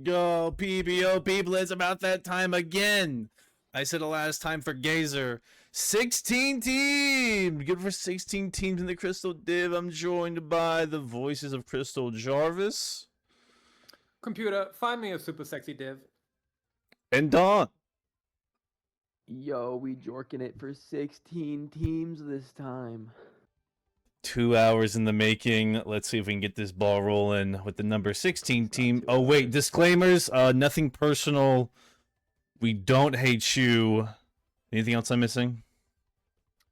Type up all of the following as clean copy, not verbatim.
go. PBO people, it's about that time again. I said it last time for Gazer. 16 teams. Good for 16 teams in the Crystal Div. I'm joined by the voices of Crystal Jarvis. Computer, find me a super sexy div. And Dawn. Yo, we jorking it for 16 teams this time. 2 hours in the making. Let's see if we can get this ball rolling with the number 16 team. Oh, wait. Disclaimers. Nothing personal. We don't hate you. Anything else I'm missing?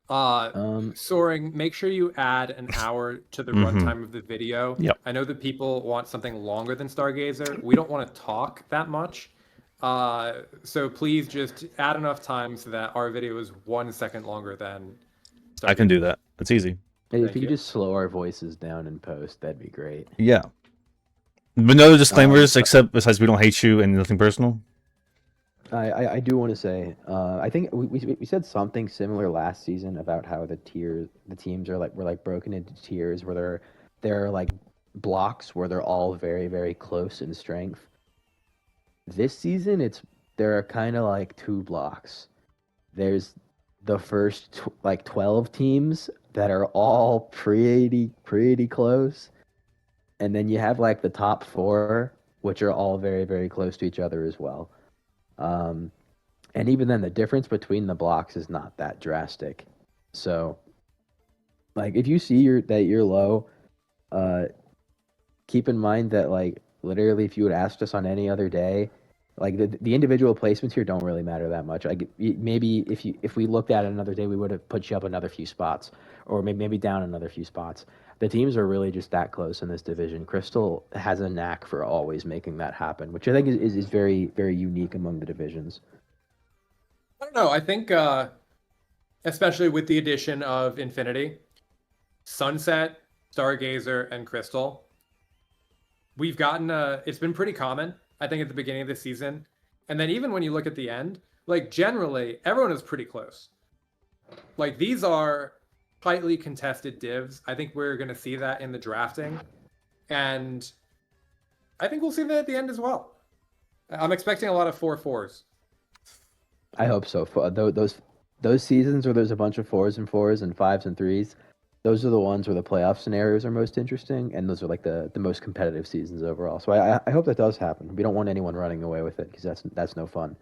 Soaring, make sure you add an hour to the runtime of the video. Yep. I know that people want something longer than Stargazer. We don't want to talk that much. So please just add enough time so that our video is 1 second longer than Stargazer. I can do that. That's easy. Hey, if you could just slow our voices down in post, that'd be great. Yeah. But no disclaimers except besides we don't hate you and nothing personal. I do want to say, I think we said something similar last season about how the teams are were broken into tiers where there are like blocks where they're all very, very close in strength. This season, there are kind of like 2 blocks. There's the first 12 teams that are all pretty close, and then you have like the top 4, which are all very, very close to each other as well. And even then, the difference between the blocks is not that drastic. So, like, if you see that you're low, keep in mind that, like, literally, if you had asked us on any other day, like, the individual placements here don't really matter that much. Like, maybe if we looked at it another day, we would have put you up another few spots, or maybe down another few spots. The teams are really just that close in this division. Crystal has a knack for always making that happen, which I think is very, very unique among the divisions. I don't know. I think, especially with the addition of Infinity, Sunset, Stargazer, and Crystal, we've gotten it's been pretty common, I think, at the beginning of the season. And then even when you look at the end, like, generally, everyone is pretty close. Like, these are tightly contested divs. I think we're going to see that in the drafting. And I think we'll see that at the end as well. I'm expecting a lot of 4-4s. I hope so. Those seasons where there's a bunch of 4s and 4s and 5s and 3s, those are the ones where the playoff scenarios are most interesting, and those are like the most competitive seasons overall. So I hope that does happen. We don't want anyone running away with it, because that's no fun.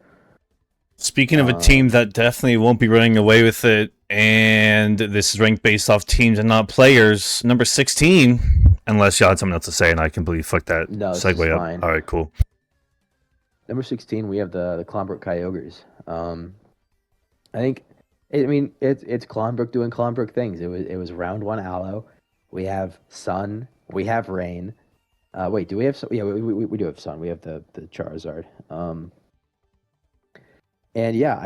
Speaking of a team that definitely won't be running away with it, and this is ranked based off teams and not players, number 16, unless y'all had something else to say, and I completely fucked that segue up. Fine. All right, cool. Number 16, we have the Clonbrook Kyogres. It's Clonbrook doing Clonbrook things. It was round 1 Aloe. We have Sun. We have Rain. Wait, do we have? Yeah, we do have Sun. We have the Charizard. And yeah,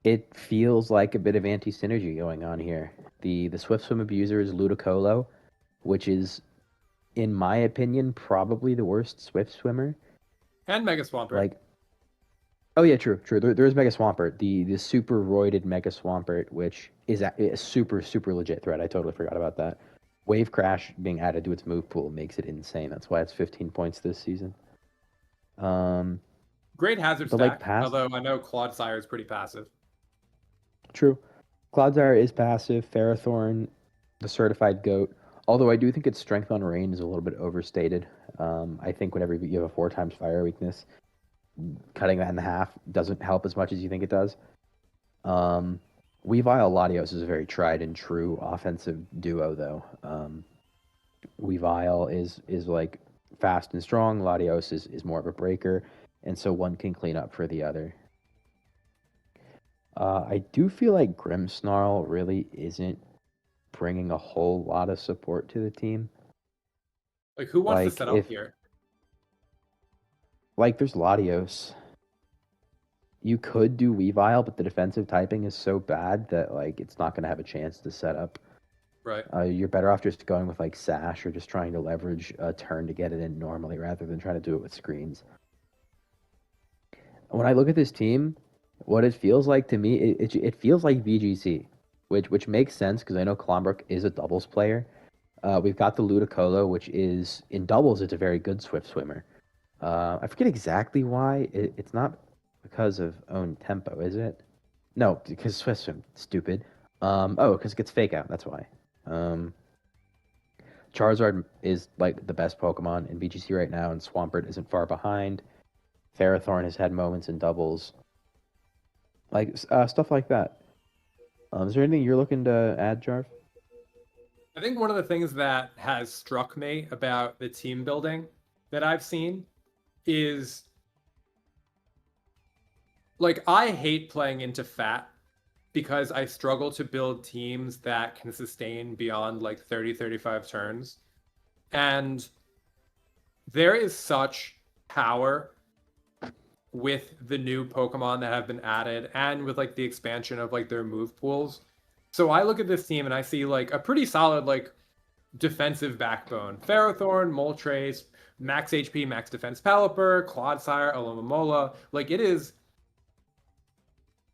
it feels like a bit of anti-synergy going on here. The Swift Swim abuser is Ludicolo, which is, in my opinion, probably the worst Swift Swimmer. And Mega Swampert. Like, oh yeah, true. There is Mega Swampert, the super roided Mega Swampert, which is a super legit threat. I totally forgot about that. Wave Crash being added to its move pool makes it insane. That's why it's 15 points this season. Great hazard but stack, like although I know Quagsire is pretty passive. True. Clodsire is passive. Ferrothorn, the certified GOAT. Although I do think its strength on rain is a little bit overstated. I think whenever you have a 4x fire weakness, cutting that in half doesn't help as much as you think it does. Weavile Latios is a very tried and true offensive duo, though. Weavile is like fast and strong. Latios is more of a breaker, and so one can clean up for the other. I do feel like Grimmsnarl really isn't bringing a whole lot of support to the team. Like, who wants to set up here? Like, there's Latios. You could do Weavile, but the defensive typing is so bad that, like, it's not going to have a chance to set up. Right. You're better off just going with, like, Sash or just trying to leverage a turn to get it in normally rather than trying to do it with screens. When I look at this team, what it feels like to me, it feels like VGC, which makes sense because I know Clonbrook is a doubles player. We've got the Ludicolo, which is, in doubles, it's a very good Swift Swimmer. I forget exactly why. It's not because of own tempo, is it? No, because Swiss Swim, stupid. Because it gets fake out. That's why. Um, Charizard is like the best Pokemon in VGC right now, and Swampert isn't far behind. Ferrothorn has had moments in doubles, like stuff like that. Is there anything you're looking to add, Jarv? I think one of the things that has struck me about the team building that I've seen is like I hate playing into fat because I struggle to build teams that can sustain beyond like 30, 35 turns. And there is such power with the new Pokemon that have been added and with like the expansion of like their move pools. So I look at this team and I see like a pretty solid like defensive backbone. Ferrothorn, Moltres, max HP, max defense Pelipper, Quagsire, Alomomola. Like it is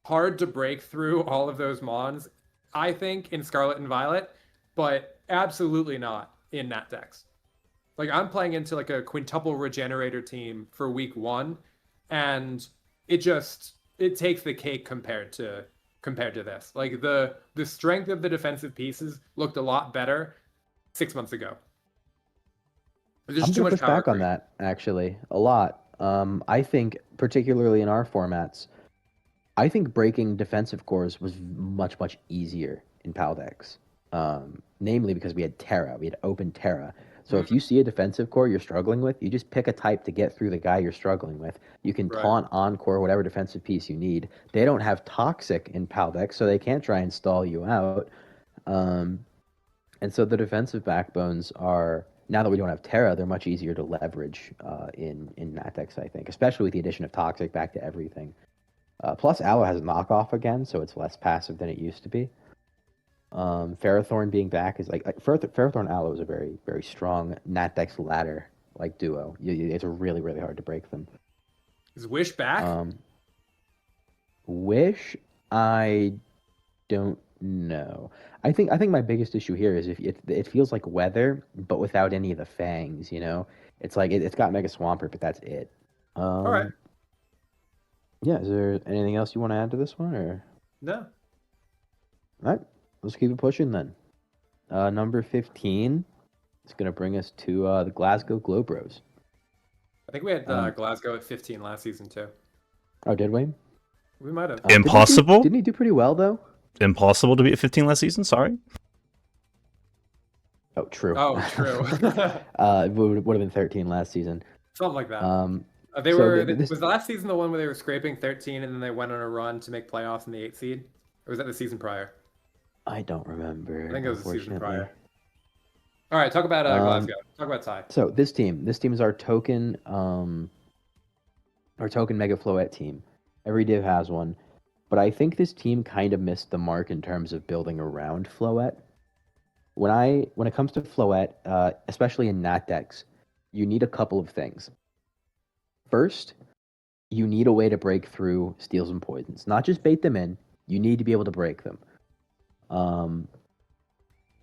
hard to break through all of those Mons, I think, in Scarlet and Violet, but absolutely not in Nat decks. Like I'm playing into like a quintuple regenerator team for week 1, and it takes the cake compared to this. Like the strength of the defensive pieces looked a lot better 6 months ago. There's I'm too gonna much push power back on creep. that actually a lot. I think particularly in our formats, I think breaking defensive cores was much easier in PAL decks. Namely because we had Terra, we had open Terra. So if you see a defensive core you're struggling with, you just pick a type to get through the guy you're struggling with. You can Right. taunt Encore whatever defensive piece you need. They don't have Toxic in PAL decks, so they can't try and stall you out. And so the defensive backbones are, now that we don't have Terra, they're much easier to leverage in Nat decks, I think, especially with the addition of Toxic back to everything. Plus, Aloe has a knockoff again, so it's less passive than it used to be. Ferrothorn being back is like Ferrothorn Aloe is a very strong Nat Dex ladder like duo. It's really hard to break them. Is Wish back? Wish, I don't know. I think my biggest issue here is if it feels like weather, but without any of the fangs. You know, it's like it's got Mega Swampert, but that's it. All right. Yeah. Is there anything else you want to add to this one, or? No. All right, let's keep it pushing then. Number 15 is going to bring us to the Glasgow Glowbros. I think we had Glasgow at 15 last season too. Oh, did we? We might have. Impossible? Didn't he do pretty well, though? Impossible to be at 15 last season? Sorry. Oh, true. Oh, true. It would have been 13 last season. Something like that. Was the last season the one where they were scraping 13 and then they went on a run to make playoffs in the 8th seed? Or was that the season prior? I don't remember. I think it was the season prior. All right, talk about Glasgow. Talk about Ty. So this team is our token Mega Floette team. Every div has one, but I think this team kind of missed the mark in terms of building around Floette. When it comes to Floette, especially in Nat decks, you need a couple of things. First, you need a way to break through steals and poisons. Not just bait them in, you need to be able to break them.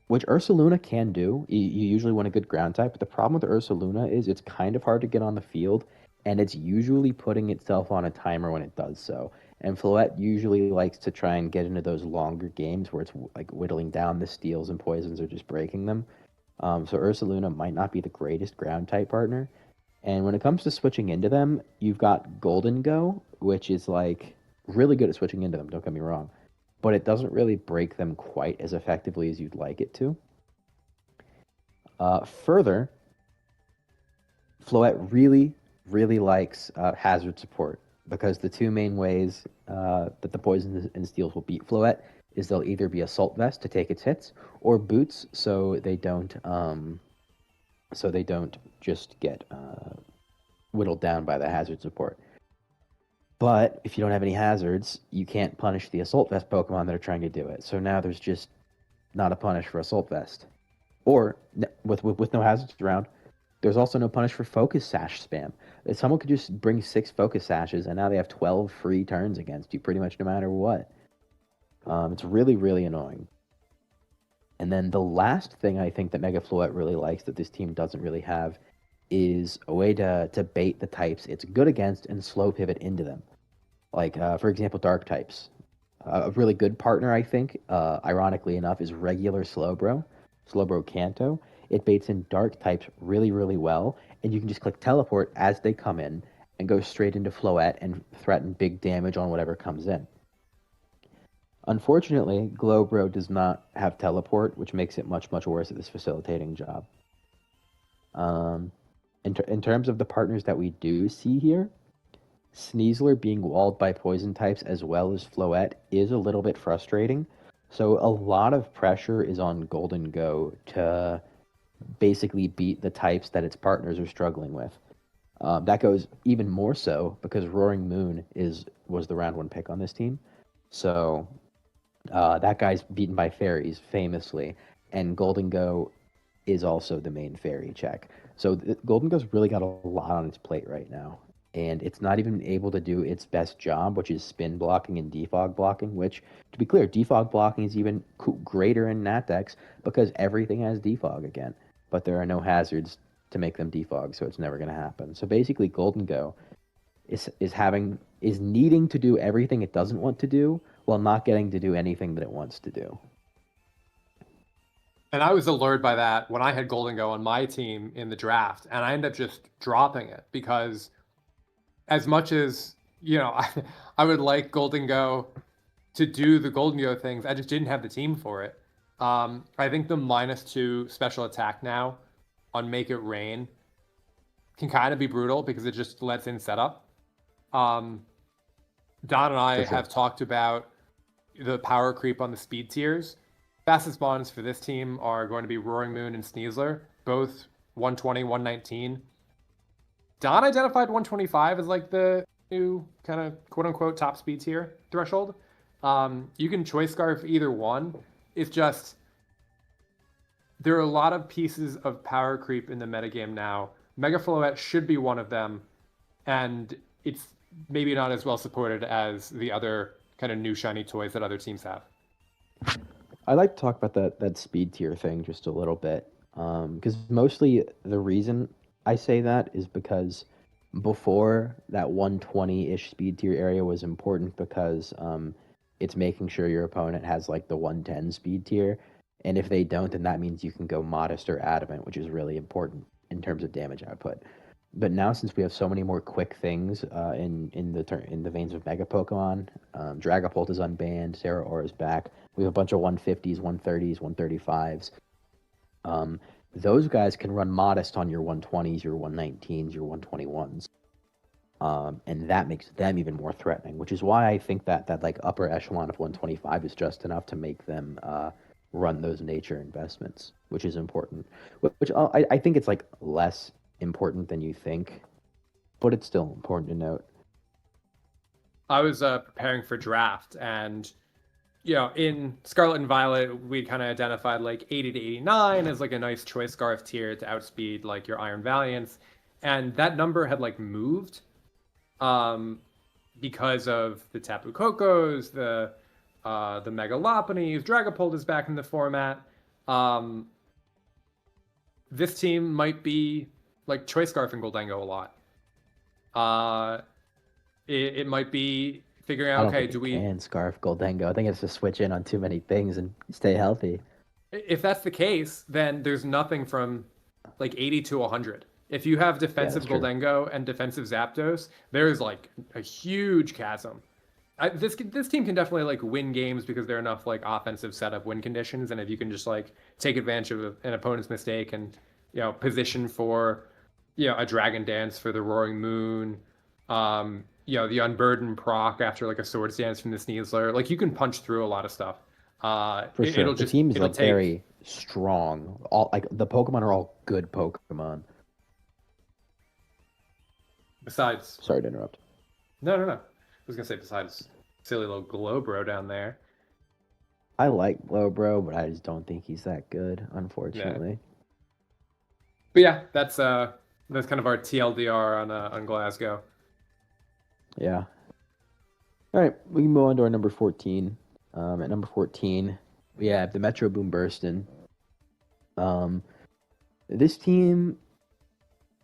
Which Ursaluna can do. You usually want a good ground type, but the problem with Ursaluna is it's kind of hard to get on the field, and it's usually putting itself on a timer when it does so. And Floette usually likes to try and get into those longer games where it's like whittling down the steals and poisons or just breaking them. So Ursaluna might not be the greatest ground type partner. And when it comes to switching into them, you've got Golden Go, which is like really good at switching into them, don't get me wrong. But it doesn't really break them quite as effectively as you'd like it to. Further, Floette really likes hazard support, because the two main ways that the poisons and steals will beat Floette is they'll either be Assault Vest to take its hits, or Boots so they don't just get whittled down by the hazard support. But if you don't have any hazards, you can't punish the Assault Vest Pokemon that are trying to do it. So now there's just not a punish for Assault Vest. Or, with no hazards around, there's also no punish for Focus Sash spam. Someone could just bring 6 Focus Sashes, and now they have 12 free turns against you pretty much no matter what. It's really annoying. And then the last thing I think that Mega Floette really likes that this team doesn't really have is a way to bait the types it's good against and slow pivot into them. Like, for example, dark types. A really good partner, I think, ironically enough, is regular Slowbro Kanto. It baits in dark types really, really well, and you can just click teleport as they come in and go straight into Floette and threaten big damage on whatever comes in. Unfortunately, Glowbro does not have teleport, which makes it much, much worse at this facilitating job. In terms of the partners that we do see here, Sneasler being walled by poison types as well as Floette is a little bit frustrating. So a lot of pressure is on Golden Go to basically beat the types that its partners are struggling with. That goes even more so because Roaring Moon was the round 1 pick on this team. So that guy's beaten by fairies famously, and Golden Go is also the main fairy check. So Golden Go's really got a lot on its plate right now, and it's not even able to do its best job, which is spin blocking and defog blocking, which, to be clear, defog blocking is even greater in Nat decks because everything has defog again, but there are no hazards to make them defog, so it's never going to happen. So basically, Golden Go is needing to do everything it doesn't want to do while not getting to do anything that it wants to do. And I was allured by that when I had Golden Go on my team in the draft, and I ended up just dropping it because as much as, I would like Golden Go to do the Golden Go things, I just didn't have the team for it. I think the -2 special attack now on Make It Rain can kind of be brutal because it just lets in setup. Don and I have talked about the power creep on the speed tiers. Fastest bonds for this team are going to be Roaring Moon and Sneasler, both 120, 119. Don identified 125 as like the new kind of quote-unquote top speed tier threshold. You can choice scarf either one. It's just there are a lot of pieces of power creep in the metagame now. Mega Floette should be one of them, and it's maybe not as well supported as the other kind of new shiny toys that other teams have. I'd like to talk about that speed tier thing just a little bit, because mostly the reason I say that is because before that 120-ish speed tier area was important because it's making sure your opponent has like the 110 speed tier, and if they don't, then that means you can go Modest or Adamant, which is really important in terms of damage output. But now, since we have so many more quick things in the veins of Mega Pokemon, Dragapult is unbanned, Zeraora is back. We have a bunch of 150s, 130s, 135s. Those guys can run Modest on your 120s, your 119s, your 121s. And that makes them even more threatening, which is why I think that like upper echelon of 125 is just enough to make them run those nature investments, which is important. Which I think it's like less important than you think, but it's still important to note. I was preparing for draft, and in Scarlet and Violet, we kind of identified like 80 to 89 as like a nice choice scarf tier to outspeed like your Iron Valiants, and that number had like moved because of the Tapu Kokos, the Megaloponis. Dragapult is back in the format. This team might be like choice scarfing Goldengo a lot. It might be figuring out, okay, do we can scarf Goldengo? I think it's just switch in on too many things and stay healthy. If that's the case, then there's nothing from like 80 to 100. If you have defensive Goldengo and defensive Zapdos, there's like a huge chasm. This team can definitely like win games because there are enough like offensive setup win conditions, and if you can just like take advantage of an opponent's mistake and position for a Dragon Dance for the Roaring Moon, the Unburdened proc after like a Swords Dance from the Sneasler, like you can punch through a lot of stuff. For sure, the team's like very strong. All like the Pokemon are all good Pokemon. Besides, sorry to interrupt. No. I was gonna say besides silly little Glowbro down there. I like Glowbro, but I just don't think he's that good, unfortunately. Yeah. But yeah, that's kind of our TLDR on Glasgow. Yeah. All right, we can move on to our number 14. At number 14, we have the Metro Boomburstin. This team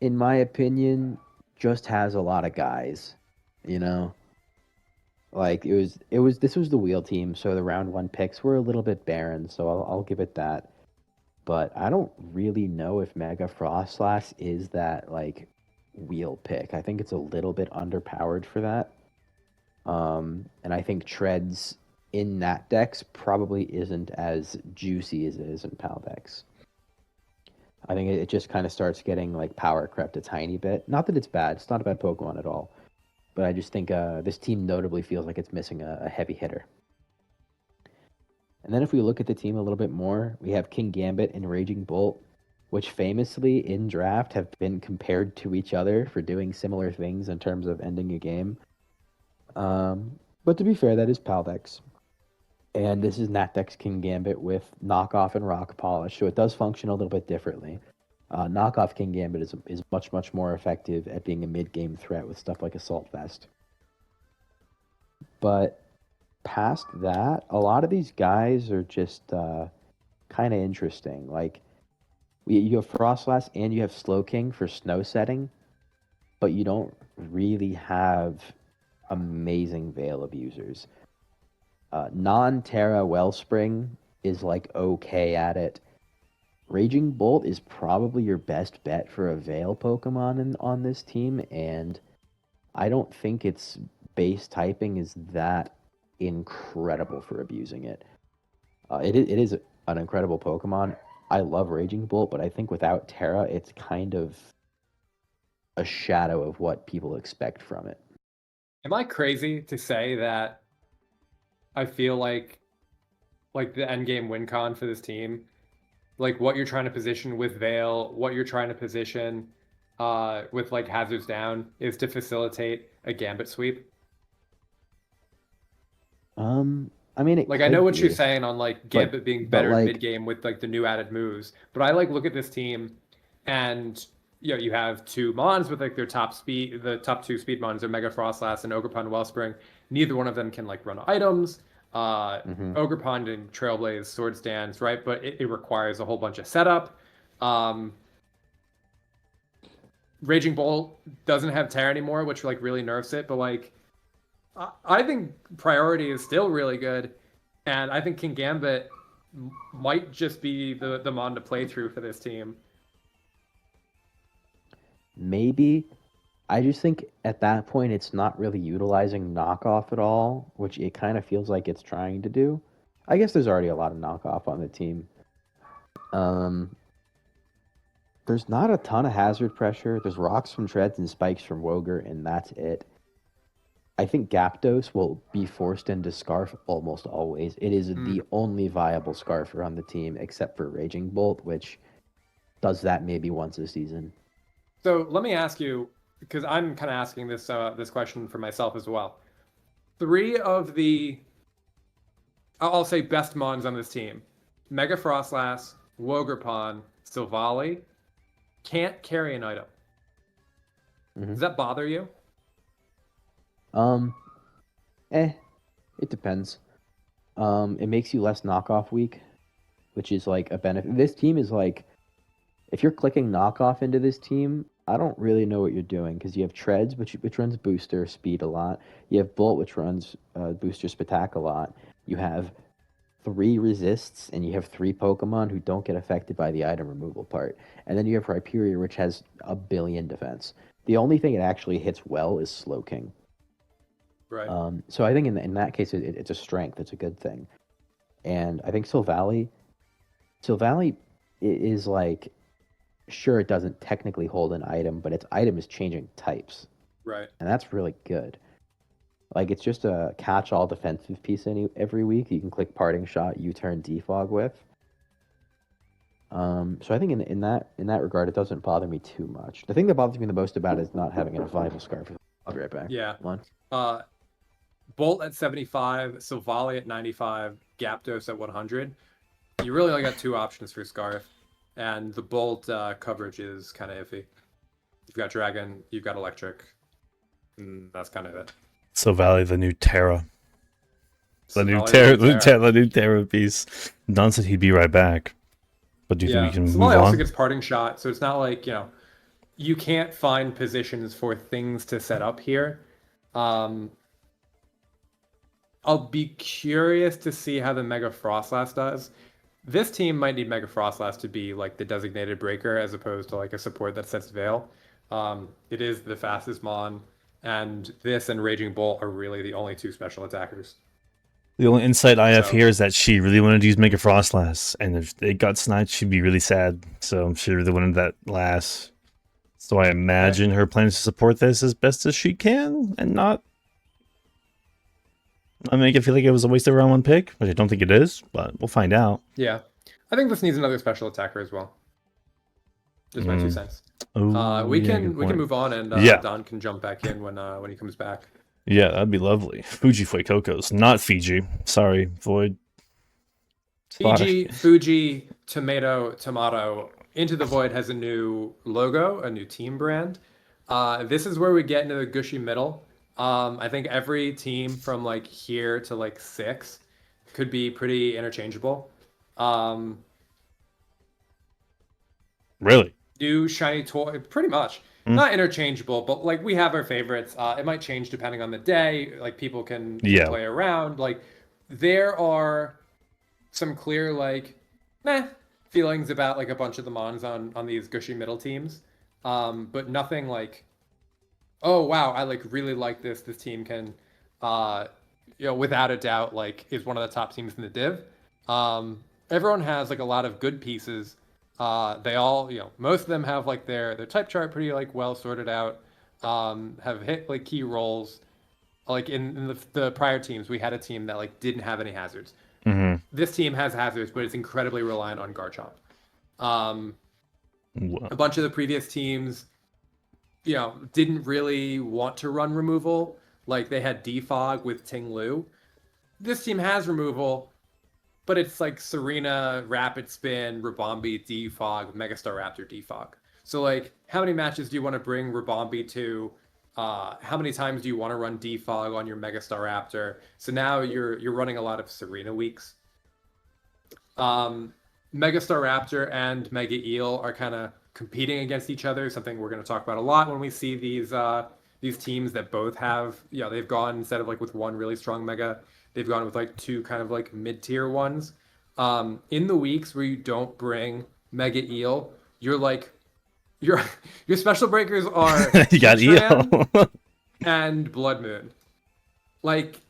in my opinion, just has a lot of guys. You know, like this was the wheel team, so the round one picks were a little bit barren. So I'll give it that. But I don't really know if Mega Frostlass is that like wheel pick. I think it's a little bit underpowered for that. And I think Treads in that Dex probably isn't as juicy as it is in Paldex. I think it just kind of starts getting like power crept a tiny bit. Not that it's bad. It's not a bad Pokemon at all. But I just think this team notably feels like it's missing a heavy hitter. And then if we look at the team a little bit more, we have King Gambit and Raging Bolt, which famously in draft have been compared to each other for doing similar things in terms of ending a game. But to be fair, that is Paldex. And this is Natdex King Gambit with Knockoff and Rock Polish, so it does function a little bit differently. Knockoff King Gambit is much, much more effective at being a mid-game threat with stuff like Assault Vest. But past that, a lot of these guys are just kind of interesting. Like, you have Frostlass and you have Slowking for snow setting, but you don't really have amazing Veil abusers. Non-Terra Wellspring is like okay at it. Raging Bolt is probably your best bet for a Veil Pokemon on this team, and I don't think its base typing is that incredible for abusing it. It is an incredible Pokemon. I love Raging Bolt, but I think without Terra, it's kind of a shadow of what people expect from it. Am I crazy to say that I feel like the end game win con for this team, like what you're trying to position with Veil, what you're trying to position with like Hazards Down is to facilitate a Gambit sweep? I mean, I know what you're saying on like Gambit being better mid game with like the new added moves, but I like look at this team, and you have two Mons with like their top speed, the top two speed Mons are Mega Frostlass and Orgerpon Wellspring. Neither one of them can like run items. Orgerpon and Trailblaze Sword Stands, right? But it requires a whole bunch of setup. Raging Bolt doesn't have Terra anymore, which like really nerfs it, but like I think priority is still really good, and I think King Gambit might just be the Mon to play through for this team. Maybe. I just think at that point it's not really utilizing knockoff at all, which it kind of feels like it's trying to do. I guess there's already a lot of knockoff on the team. There's not a ton of hazard pressure. There's rocks from Treads and spikes from Woger, and that's it. I think Gyarados will be forced into Scarf almost always. It is the only viable Scarfer on the team, except for Raging Bolt, which does that maybe once a season. So let me ask you, because I'm kind of asking this this question for myself as well. 3 of the, I'll say, best Mons on this team, Mega Frostlass, Wogerpon, Silvally, can't carry an item. Does that bother you? It depends. It makes you less knockoff weak, which is like a benefit. This team is like, if you're clicking knockoff into this team, I don't really know what you're doing, because you have Treads, which runs booster speed a lot. You have Bolt, which runs booster Spatak a lot. You have 3 resists, and you have 3 Pokemon who don't get affected by the item removal part. And then you have Rhyperior, which has a billion defense. The only thing it actually hits well is Slowking. Right. So I think in that case, it's a strength. It's a good thing. And I think Silvally is like, sure, it doesn't technically hold an item, but its item is changing types. Right. And that's really good. Like, it's just a catch-all defensive piece every week. You can click Parting Shot, U-turn, Defog with. So I think in that regard, it doesn't bother me too much. The thing that bothers me the most about it is not having a viable Scarf. I'll be right back. Yeah. One. Bolt at 75, Silvally at 95, Gyarados at 100. You really only got 2 options for Scarf, and the Bolt coverage is kind of iffy. You've got Dragon, you've got Electric, and that's kind of it. Silvally, the new Terra. The new Terra piece. Don said he'd be right back. But do you think we can move Silvally also on? gets Parting Shot, so it's not like, you you can't find positions for things to set up here. I'll be curious to see how the Mega Frostlass does. This team might need Mega Frostlass to be like the designated breaker as opposed to like a support that sets Veil. It is the fastest Mon, and this and Raging Bolt are really the only two special attackers. The only insight I have So- here is that she really wanted to use Mega Frostlass, and if it got sniped, she'd be really sad. So she really wanted that last. So I imagine her plans to support this as best as she can, and not make it feel like it was a waste of round 1 pick, which I don't think it is, but we'll find out. Yeah, I think this needs another special attacker as well. Just my 2 cents. Oh, We yeah, can good we can point. move on, and Yeah. Don can jump back in when he comes back. Yeah, that'd be lovely. Fuji Fuecocos, not Fiji. Sorry, Void. Fiji, Fuji, Tomato. Into the Void has a new logo, a new team brand. This is where we get into the gushy middle. I think every team from like here to like 6 could be pretty interchangeable. Really? New shiny toy, pretty much. Not interchangeable, but like we have our favorites. It might change depending on the day. Like people can play around. Like there are some clear like feelings about like a bunch of the Mons on these gushy middle teams. But nothing like, oh wow, I like really like this. This team can without a doubt like is one of the top teams in the div. Everyone has like a lot of good pieces. They all, most of them have like their type chart pretty like well sorted out. Have hit like key roles. Like in the prior teams, we had a team that like didn't have any hazards. Mm-hmm. This team has hazards, but it's incredibly reliant on Garchomp. Wow. A bunch of the previous teams, didn't really want to run removal. Like they had Defog with Ting Lu. This team has removal, but it's like Serena, Rapid Spin, Rabombi, Defog, Megastar Raptor, Defog. So like, how many matches do you want to bring Rabombi to? How many times do you want to run Defog on your Megastar Raptor? So now you're running a lot of Serena weeks. Megastar Raptor and Mega Eel are kind of competing against each other. Something we're going to talk about a lot when we see these teams that both have, they've gone instead of like with one really strong Mega, they've gone with like 2 kind of like mid-tier ones. In the weeks where you don't bring Mega Eel, you're like, your special breakers are You got Heatran Eel. and Blood Moon. Like,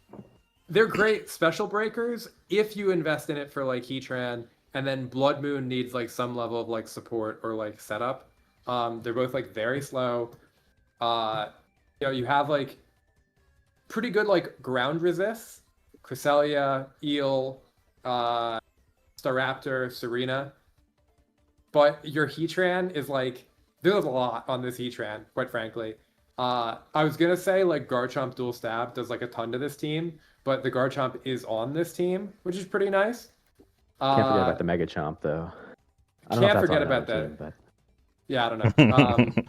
they're great special breakers if you invest in it for like Heatran, and then Blood Moon needs like some level of like support or like setup. They're both like very slow. You have like pretty good ground resists. Cresselia, Eel, Staraptor, Serena. But your Heatran is like, there's a lot on this Heatran, quite frankly. I was going to say Garchomp Dual Stab does a ton to this team, but the Garchomp is on this team, which is pretty nice. Can't forget about the Mega Chomp, though. I don't know if Can't that's forget on about another that. team, but Yeah, I don't know.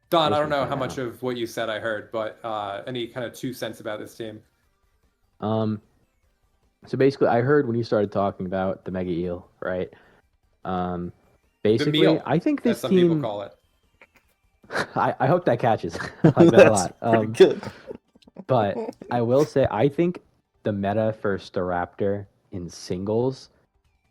Don, I don't know Basically, how yeah. much of what you said I heard, but any kind of 2 cents about this team? So basically, I heard when you started talking about the Mega Eel, right? Basically, meal, I think as this some people team. call it. I hope that catches. I like that a lot. Pretty good. But I will say, I think the meta for Staraptor in singles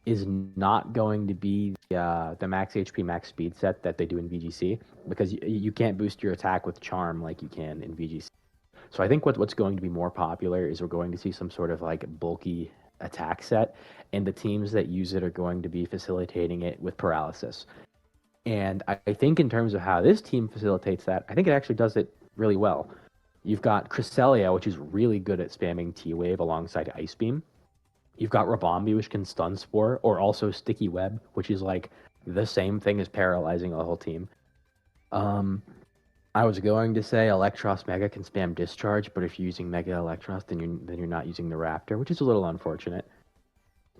is not going to be the max HP, max speed set that they do in VGC, because you can't boost your attack with Charm like you can in VGC. So I think what's going to be more popular is we're going to see some sort of bulky attack set, and the teams that use it are going to be facilitating it with paralysis. And I think in terms of how this team facilitates that, I think it actually does it really well. You've got Cresselia, which is really good at spamming T-Wave alongside Ice Beam. You've got Rabombi, which can Stun Spore, or also Sticky Web, which is the same thing as paralyzing a whole team. I was going to say Electros Mega can spam Discharge, but if you're using Mega Electros, then you're not using the Raptor, which is a little unfortunate.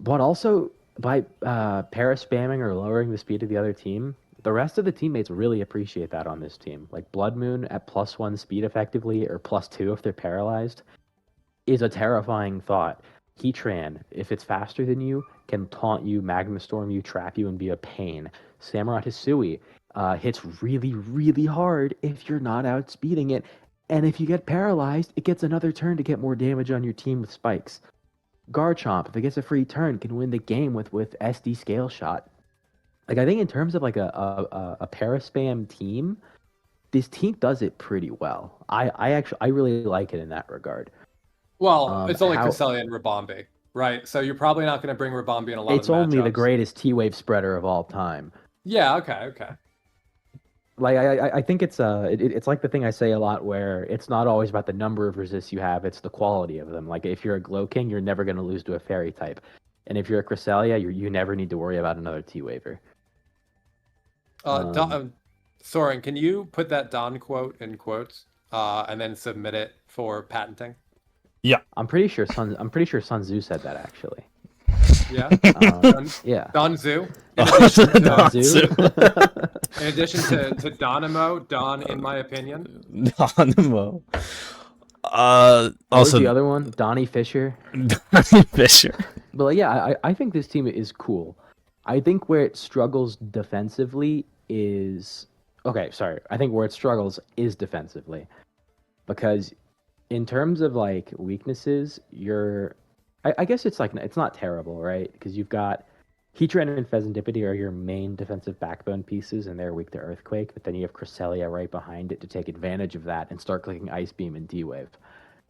But also, by para-spamming or lowering the speed of the other team, the rest of the teammates really appreciate that on this team. Blood Moon at +1 speed effectively, or +2 if they're paralyzed, is a terrifying thought. Heatran, if it's faster than you, can taunt you, Magma Storm you, trap you, and be a pain. Samurott Hisui hits really, really hard if you're not outspeeding it. And if you get paralyzed, it gets another turn to get more damage on your team with spikes. Garchomp, if it gets a free turn, can win the game with SD Scale Shot. Like, I think in terms of like a Paraspam team, this team does it pretty well. I really like it in that regard. Well, it's only Cresselia and Rabombi, right? So you're probably not going to bring Rabombi in a lot of It's only the matchups. greatest T-Wave spreader of all time. Yeah, okay. Like I think it's like the thing I say a lot, where it's not always about the number of resists you have, it's the quality of them. Like, if you're a Glow King, you're never going to lose to a Fairy type, and if you're a Cresselia, you never need to worry about another T-Waver. Soren, can you put that Don quote in quotes and then submit it for patenting? Yeah. I'm pretty sure Sun Tzu said that, actually. Yeah. Yeah. Don Zoo. Don Tzu. In addition to Donimo, Don, in my opinion. Donimo. What was Also the other one? Donnie Fisher. Donnie Fisher. But yeah, I think this team is cool. I think where it struggles defensively is I think where it struggles is defensively, because in terms of like weaknesses, I guess it's like, it's not terrible, right? Because you've got Heatran and Fezandipiti are your main defensive backbone pieces, and they're weak to Earthquake. But then you have Cresselia right behind it to take advantage of that and start clicking Ice Beam and D-Wave,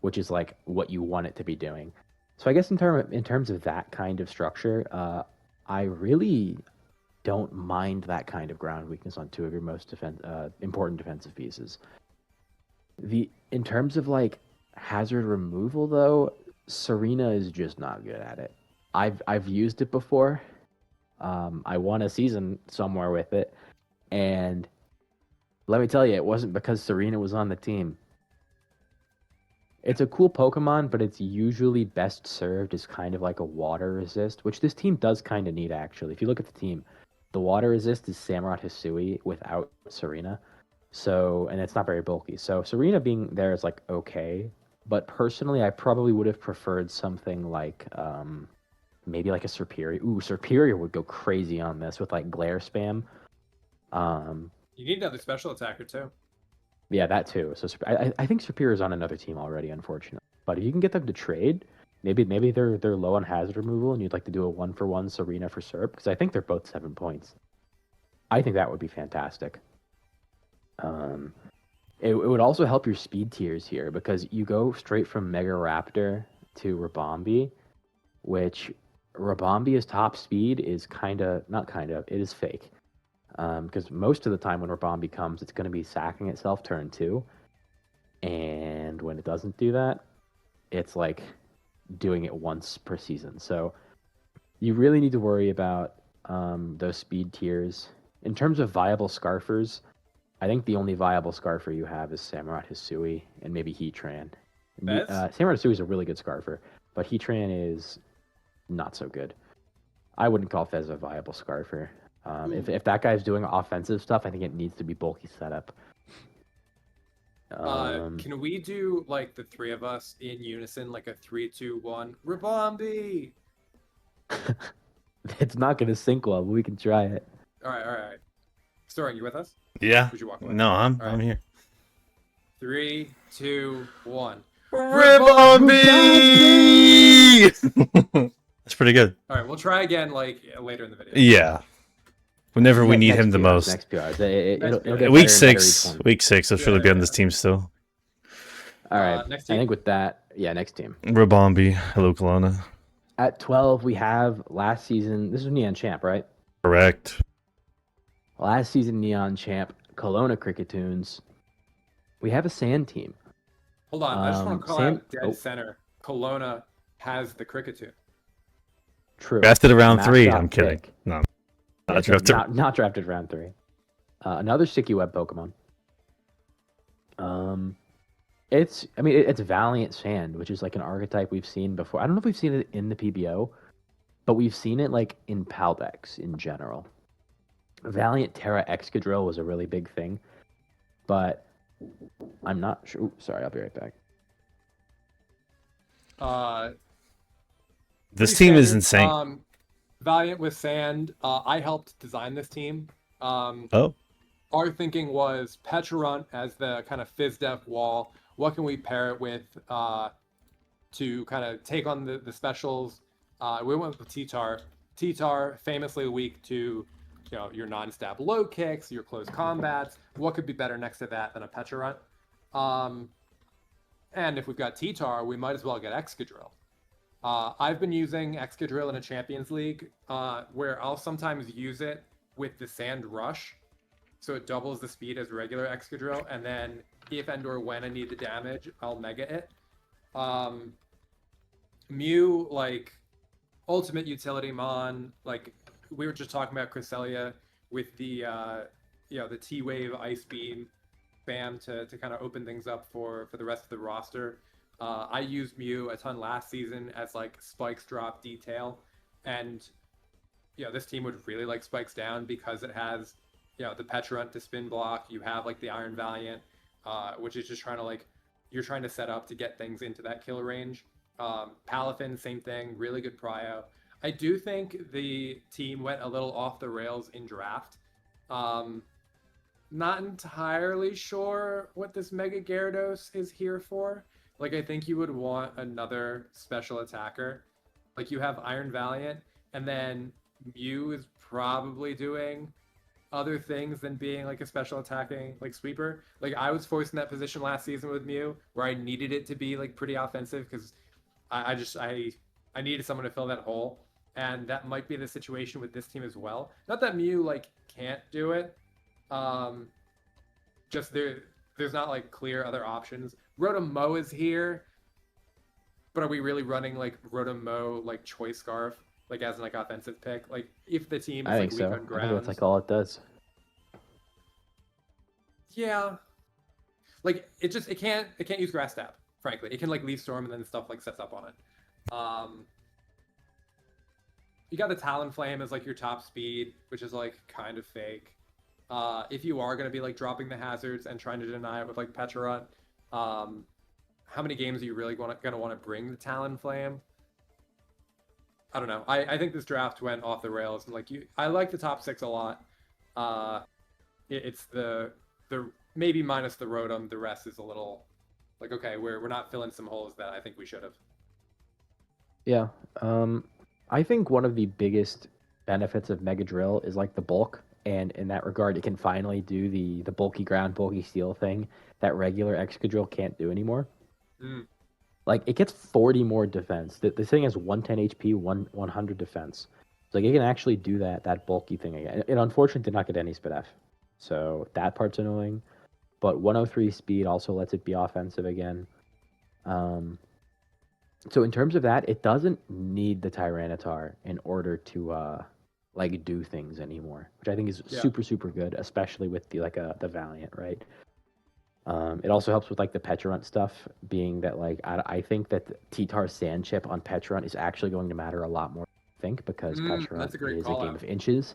which is like what you want it to be doing. So I guess in terms of that kind of structure, I really don't mind that kind of ground weakness on two of your most important defensive pieces. In terms of like hazard removal, though, Serena is just not good at it. I've used it before. I won a season somewhere with it, and let me tell you, it wasn't because Serena was on the team. It's a cool Pokemon, but it's usually best served as kind of like a water resist, which this team does kind of need, actually. If you look at the team, the water resist is Samurott Hisui without Serena. So, and it's not very bulky. So Serena being there is like okay, but personally, I probably would have preferred something like maybe like a Serperior. Ooh, Serperior would go crazy on this with like Glare Spam. You need another special attacker too. Yeah, that too. So I think Serperior's on another team already, unfortunately. But if you can get them to trade, maybe they're low on hazard removal, and you'd like to do a 1-for-1 Serena for Serp, because I think they're both 7 points. I think that would be fantastic. It would also help your speed tiers here, because you go straight from Mega Raptor to Rabombi, which Rabombi's top speed is it is fake. Because most of the time when Rabombi comes, it's going to be sacking itself turn 2. And when it doesn't do that, it's like doing it once per season. So you really need to worry about those speed tiers. In terms of viable Scarfers, I think the only viable Scarfer you have is Samurott Hisui and maybe Heatran. Samurott Hisui is a really good Scarfer, but Heatran is not so good. I wouldn't call Fez a viable Scarfer. If that guy's doing offensive stuff, I think it needs to be bulky setup. Can we do like the three of us in unison, like a 3-2-1? Rabombi! It's not going to sync well, but we can try it. All right. Soren, you with us? Yeah. Would you walk away? No, I'm here. 3, 2, 1. Rabombi! That's pretty good. All right, we'll try again like later in the video. Yeah. Whenever we need Next him the PRs, most. Next PRs. It'll get Week better and better each 6. one. Week 6. I'll surely be on this team still. All right. Next I team? think with that, next team. Rabombi. Hello, Kelowna. At 12, we have last season. This is Neon Champ, right? Correct. Last season Neon Champ, Kelowna Kricketunes. We have a Sand team. Hold on, I just want to call Sand- out dead center. Kelowna has the Cricketune. True. Drafted around Match 3. shot I'm kidding. pick. No. Yeah, Not so drafted. not drafted round 3. Another Sticky Web Pokemon. It's Valiant Sand, which is like an archetype we've seen before. I don't know if we've seen it in the PBO, but we've seen it like in Paldex in general. Valiant Terra Excadrill was a really big thing, but I'm not sure. Ooh, sorry, I'll be right back. This Pretty team is standard. insane. Valiant with Sand. I helped design this team. Oh, Our thinking was Pecharunt as the kind of Fizz-Def wall. What can we pair it with to kind of take on the specials? We went with T-Tar. T-Tar, famously weak to your non-stab low kicks, your close combats. What could be better next to that than a Pecharunt? And if we've got T-Tar, we might as well get Excadrill. I've been using Excadrill in a Champions League where I'll sometimes use it with the Sand Rush. So it doubles the speed as regular Excadrill, and then if and or when I need the damage, I'll Mega it. Mew, like, ultimate utility mon, like, we were just talking about Cresselia with the the T-Wave Ice Beam spam to kind of open things up for the rest of the roster. I used Mew a ton last season as like Spikes drop detail, and this team would really like Spikes down because it has the Pecharunt to spin block. You have like the Iron Valiant, which is just trying to you're trying to set up to get things into that kill range. Palafin, same thing, really good prio. I do think the team went a little off the rails in draft. Not entirely sure what this Mega Gyarados is here for. Like, I think you would want another special attacker. Like, you have Iron Valiant, and then Mew is probably doing other things than being like a special attacking like sweeper. Like, I was forced in that position last season with Mew where I needed it to be like pretty offensive because I needed someone to fill that hole, and that might be the situation with this team as well. Not that Mew like can't do it, just there's not like clear other options. Rotom-Mow is here, but are we really running like Rotom-Mow like Choice Scarf like as an like offensive pick? Like if the team is I like think weak so. on I ground, think that's like all it does. yeah. Like it can't use Grass Stab. Frankly, it can like Leaf Storm and then stuff like sets up on it. You got the Talonflame as like your top speed, which is like kind of fake. If you are gonna be like dropping the hazards and trying to deny it with like Pecharunt, how many games are you really gonna want to bring the Talonflame? I don't know. I think this draft went off the rails, and I like the top 6 a lot. It's the maybe minus the Rotom, the rest is a little like, okay, we're not filling some holes that I think we should have. Yeah. I think one of the biggest benefits of Mega Drill is like the bulk, and in that regard, it can finally do the bulky ground, bulky steel thing that regular Excadrill can't do anymore. Mm. Like, it gets 40 more defense. This thing has 110 HP, 100 defense. So like, it can actually do that bulky thing again. It unfortunately did not get any Spit F, so that part's annoying. But 103 speed also lets it be offensive again. So in terms of that, it doesn't need the Tyranitar in order to like do things anymore, which I think is super, super good, especially with the Valiant, right? It also helps with like the Pecharunt stuff, being that like I think that the T-Tar Sand Chip on Pecharunt is actually going to matter a lot more, I think, because Pecharunt is a game of inches.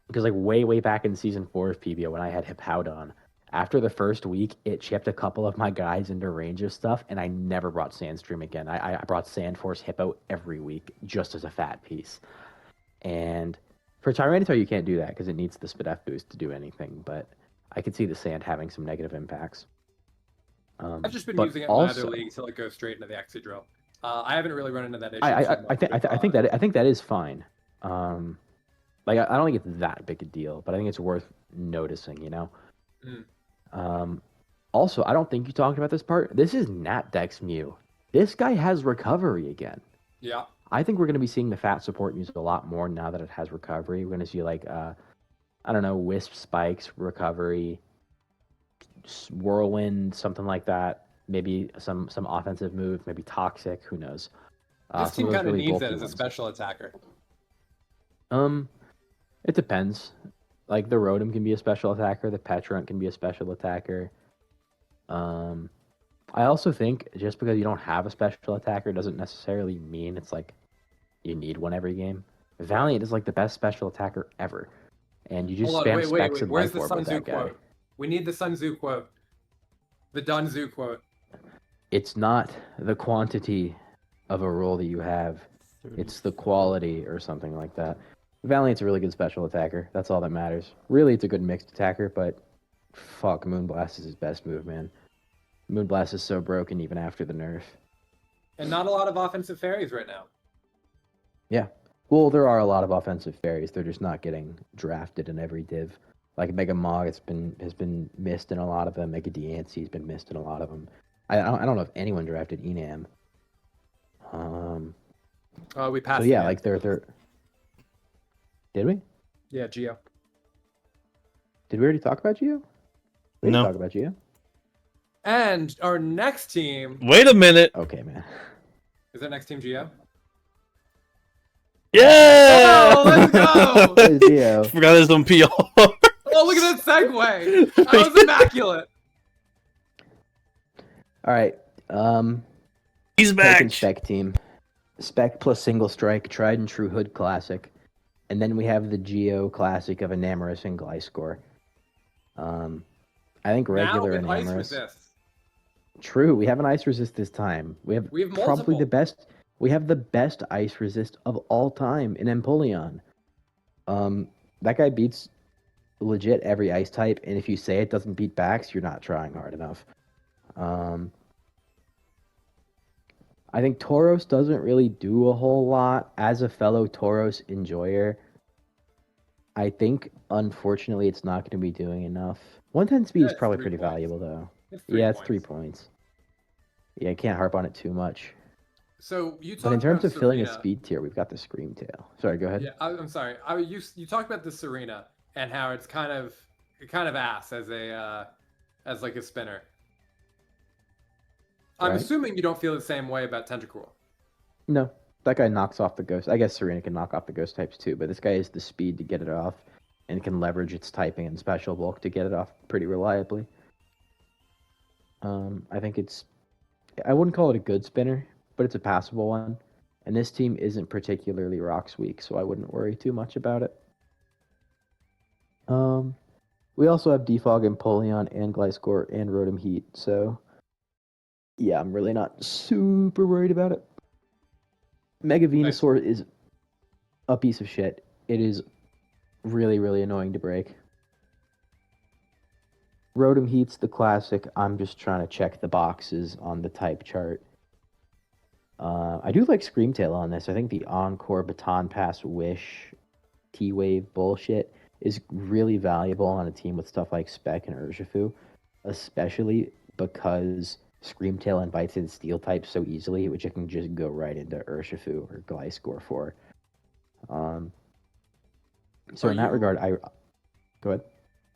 Because like way back in season 4 of PBO when I had Hippowdon, after the first week, it chipped a couple of my guys into range of stuff, and I never brought Sandstream again. I brought Sandforce Hippo every week just as a fat piece. And for Tyranitar, you can't do that because it needs the Spit F boost to do anything, but I could see the Sand having some negative impacts. I've just been using it in my other league to like go straight into the Excadrill. I haven't really run into that issue. I think that is fine. Like I don't think it's that big a deal, but I think it's worth noticing, you know. Also, I don't think you talked about this part. This is Natdex Mew. This guy has recovery again. Yeah. I think we're going to be seeing the fat support used a lot more now that it has recovery. We're going to see like I don't know, Wisp Spikes recovery, Whirlwind, something like that. Maybe some offensive move, maybe Toxic. Who knows? This team kind of needs that as a special attacker. It depends. Like the Rotom can be a special attacker, the Pecharunt can be a special attacker. I also think just because you don't have a special attacker doesn't necessarily mean it's like you need one every game. Valiant is like the best special attacker ever, and you just spam specs and Where's Life the Orb Sun with that Tzu guy. quote? We need the Sun Tzu quote. The Dun Tzu quote. It's not the quantity of a role that you have. It's the quality or something like that. Valiant's a really good special attacker. That's all that matters. Really, it's a good mixed attacker, but fuck, Moonblast is his best move, man. Moonblast is so broken even after the nerf. And not a lot of offensive fairies right now. Yeah. Well, there are a lot of offensive fairies. They're just not getting drafted in every div. Like Mega Mog has been missed in a lot of them. Mega Diancie's been missed in a lot of them. I don't know if anyone drafted Enam. We passed. So yeah, like they're. Did we? Yeah, Geo. Did we already talk about Geo? We didn't No. talk about Geo. And our next team. Wait a minute. Okay, man. Is our next team Geo? Yeah! Oh, let's go! What is Geo? Forgot there's some PR. Oh, look at that segue! That was immaculate. All right. He's back. Second spec team. Spec plus single strike, tried and true hood classic. And then we have the Geo classic of Enamorus and Gliscor. I think regular now with ice Enamorus. resist. True, we have an ice resist this time. We have probably multiple. the best. We have the best ice resist of all time in Empoleon. That guy beats legit every ice type, and if you say it doesn't beat backs, you're not trying hard enough. I think Tauros doesn't really do a whole lot. As a fellow Tauros enjoyer, I think unfortunately it's not going to be doing enough. 110 speed Yeah, is it's probably 3 pretty points. valuable though. It's Yeah, it's 3 points. points. Yeah, I can't harp on it too much. So you talked But in terms about of filling a Serena. speed tier, we've got the Scream Tail. Sorry, go ahead. Yeah, I'm sorry. You talked about the Serena and how it's kind of ass as a as like a spinner. I'm Right. assuming you don't feel the same way about Tentacruel. No, that guy knocks off the ghost. I guess Serena can knock off the ghost types too, but this guy has the speed to get it off and can leverage its typing and special bulk to get it off pretty reliably. I think I wouldn't call it a good spinner, but it's a passable one. And this team isn't particularly rocks weak, so I wouldn't worry too much about it. We also have Defog, Empoleon, and Gliscor, and Rotom Heat, so yeah, I'm really not super worried about it. Mega Venusaur is a piece of shit. It is really, really annoying to break. Rotom Heat's the classic. I'm just trying to check the boxes on the type chart. I do like Screamtail on this. I think the Encore Baton Pass Wish T-Wave bullshit is really valuable on a team with stuff like Spec and Urshifu, especially because Screamtail invites in Steel type so easily, which it can just go right into Urshifu or Gliscor for. So in that regard, go ahead.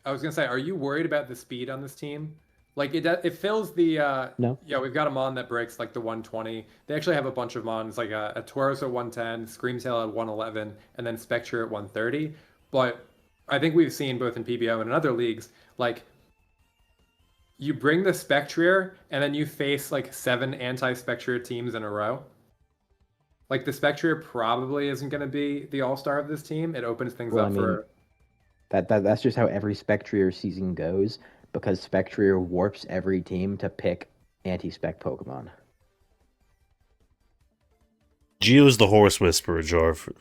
I was gonna say, are you worried about the speed on this team? Like it fills the No. Yeah, we've got a mon that breaks like the 120. They actually have a bunch of mons like a Tauros at 110, Screamtail at 111, and then Spectre at 130. But I think we've seen both in PBO and in other leagues, like you bring the Spectrier and then you face like 7 anti-Spectrier teams in a row. Like the Spectrier probably isn't going to be the all-star of this team. It opens things Well, up I mean, for that's just how every Spectrier season goes, because Spectrier warps every team to pick anti-spec Pokemon. Geo's the horse whisperer, Jarv.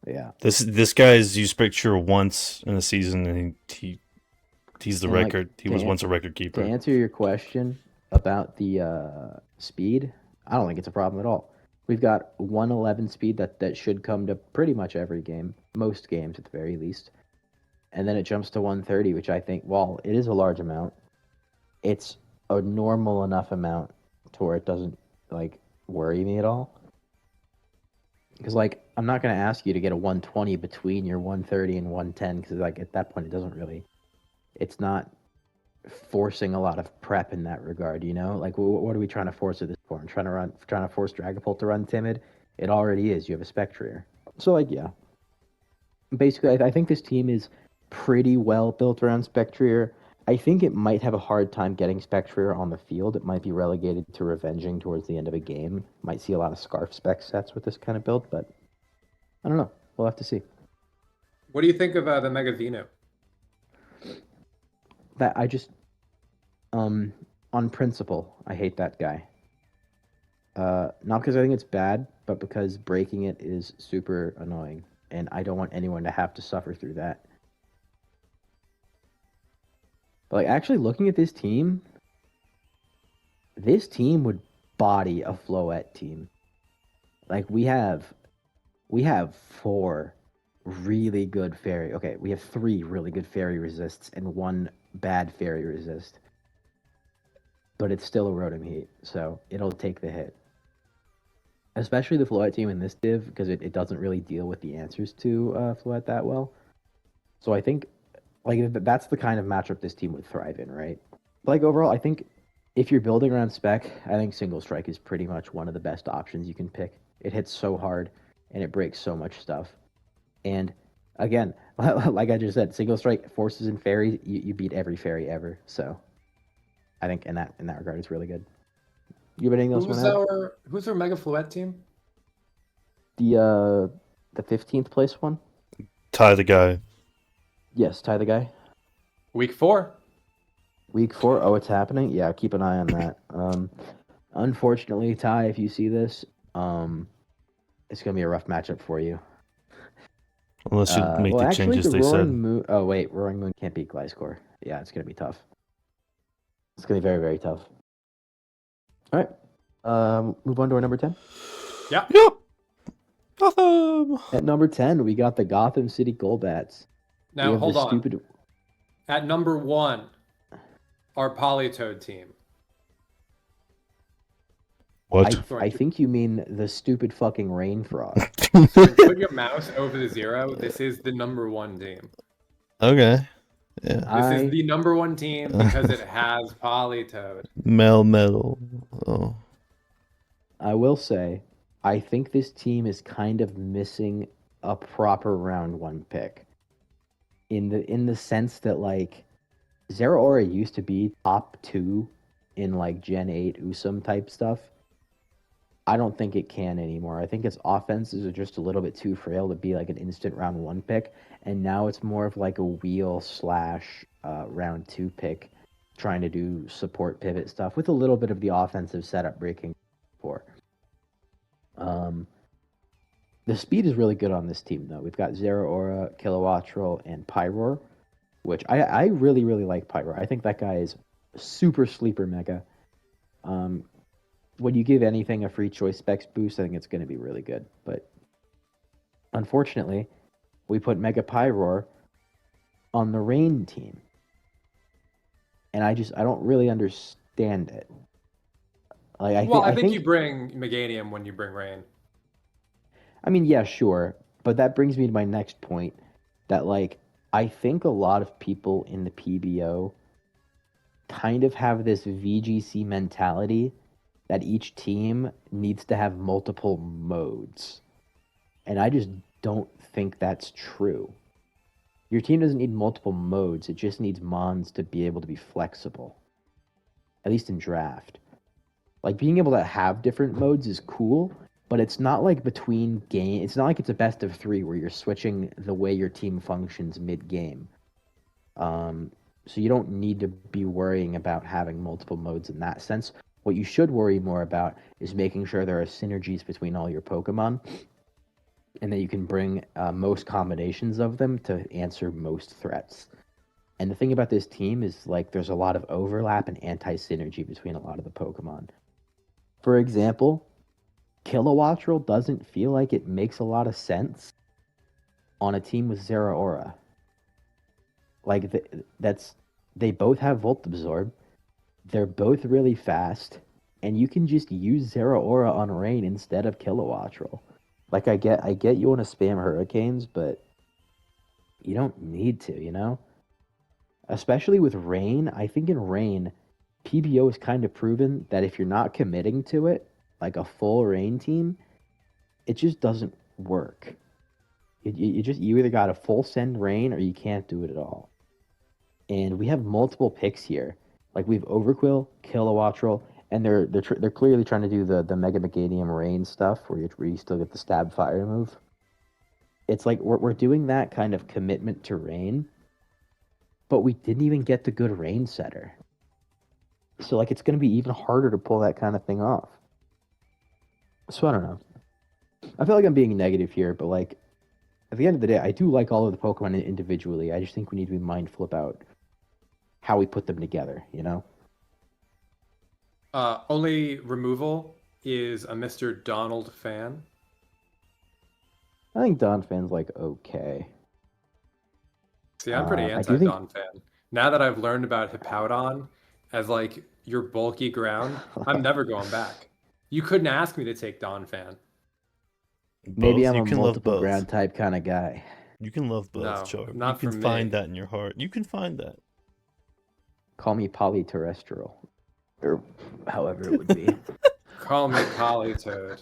Yeah. This guy's used picture once in a season, and he's the And, like, record. He was once a record To keeper. answer your question about the speed, I don't think it's a problem at all. We've got 111 speed that should come to pretty much every game, most games at the very least. And then it jumps to 130, which I think, while it is a large amount, it's a normal enough amount to where it doesn't like worry me at all. Because like I'm not going to ask you to get a 120 between your 130 and 110, because like at that point it doesn't really, it's not forcing a lot of prep in that regard, you know? Like what are we trying to force at this point? Trying to force Dragapult to run Timid? It already is. You have a Spectrier. So like yeah. Basically I think this team is pretty well built around Spectrier. I think it might have a hard time getting Spectrier on the field. It might be relegated to revenging towards the end of a game. Might see a lot of Scarf spec sets with this kind of build, but I don't know. We'll have to see. What do you think of the Mega Veno? That I just on principle, I hate that guy. Not because I think it's bad, but because breaking it is super annoying, and I don't want anyone to have to suffer through that. But like actually looking at this team would body a Floette team. Like we have 4 really good fairy. Okay, we have 3 really good fairy resists and 1 bad fairy resist. But it's still a Rotom Heat, so it'll take the hit. Especially the Floette team in this div, because it doesn't really deal with the answers to Floette that well. So I think like that's the kind of matchup this team would thrive in, right? Like overall, I think if you're building around spec, I think Single Strike is pretty much one of the best options you can pick. It hits so hard and it breaks so much stuff. And again, like I just said, Single Strike forces and fairies, you beat every fairy ever. So I think in that regard, it's really good. You have anything else? Who's our Mega Floette team? The 15th place one. Ty the guy. Yes, Ty the guy. Week 4. Week 4. Oh, it's happening. Yeah, keep an eye on that. Unfortunately, Ty, if you see this, it's gonna be a rough matchup for you. Unless you make the changes they said. Moon... Oh wait, Roaring Moon can't beat Gliscor. Yeah, it's gonna be tough. It's gonna be very, very tough. All right. Move on to our number 10. Yeah. Yep. Gotham. At number 10, we got the Gotham City Golbats. Now hold on. At number 1, our Politoed team. What? I think you mean the stupid fucking rain frog. Put your mouse over the 0. This is the number 1 team. Okay. Yeah. This is the number 1 team because it has Politoed. Metal. Oh. I will say, I think this team is kind of missing a proper round 1 pick. In the sense that like Zeraora used to be top 2 in like Gen 8 Usum type stuff. I don't think it can anymore. I think its offenses are just a little bit too frail to be like an instant round 1 pick, and now it's more of like a wheel / round 2 pick, trying to do support pivot stuff with a little bit of the offensive setup breaking for. The speed is really good on this team though. We've got Zeraora, Kilowattrel, and Pyroar, which I really, really like Pyroar. I think that guy is super sleeper mega. When you give anything a free choice specs boost, I think it's going to be really good. But unfortunately, we put Mega Pyroar on the Rain team. And I don't really understand it. Like I think you bring Meganium when you bring Rain. I mean, yeah, sure. But that brings me to my next point. That, like, I think a lot of people in the PBO kind of have this VGC mentality that each team needs to have multiple modes. And I just don't think that's true. Your team doesn't need multiple modes, it just needs mons to be able to be flexible. At least in draft. Like, being able to have different modes is cool, but it's not like between game. It's not like it's a best of 3 where you're switching the way your team functions mid-game. So you don't need to be worrying about having multiple modes in that sense. What you should worry more about is making sure there are synergies between all your Pokemon, and that you can bring most combinations of them to answer most threats. And the thing about this team is, like, there's a lot of overlap and anti-synergy between a lot of the Pokemon. For example, Kilowattrel doesn't feel like it makes a lot of sense on a team with Zeraora. Like, they both have Volt Absorb. They're both really fast, and you can just use Zeraora on Rain instead of Kilowattrel. Like, I get you want to spam Hurricanes, but you don't need to, you know? Especially with Rain, I think in Rain, PBO has kind of proven that if you're not committing to it, like a full Rain team, it just doesn't work. You either got a full send Rain or you can't do it at all. And we have multiple picks here. Like, we have Overquill, Kilowattrel, and they're clearly trying to do the Mega Meganium Rain stuff where you still get the Stab Fire move. It's like we're doing that kind of commitment to Rain, but we didn't even get the good Rain setter. So, like, it's going to be even harder to pull that kind of thing off. So I don't know. I feel like I'm being negative here, but like at the end of the day, I do like all of the Pokemon individually. I just think we need to be mindful about how we put them together, you know? Only removal is a Mr. Donald fan. I think Don fan's like okay. See, I'm pretty I do think anti-Don fan. Now that I've learned about Hippowdon as like your bulky ground, I'm never going back. You couldn't ask me to take Don fan. maybe Both? I'm You a can love multiple both. ground type kind of guy. You can love both, No, Charm. You not can for find me. that in your heart. You can find that. Call me polyterrestrial, or however it would be. Call me Toad.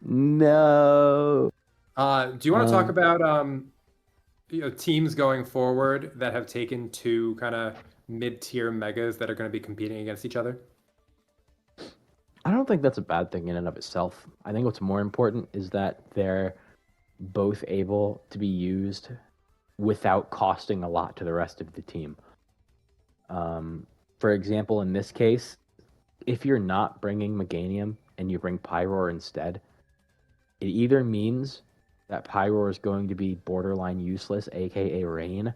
No. Do you want to talk Um, about teams going forward that have taken two kind of mid-tier megas that are going to be competing against each other? I don't think that's a bad thing in and of itself. I think what's more important is that they're both able to be used without costing a lot to the rest of the team. For example, in this case, if you're not bringing Meganium and you bring Pyroar instead, it either means that Pyroar is going to be borderline useless, aka Rain,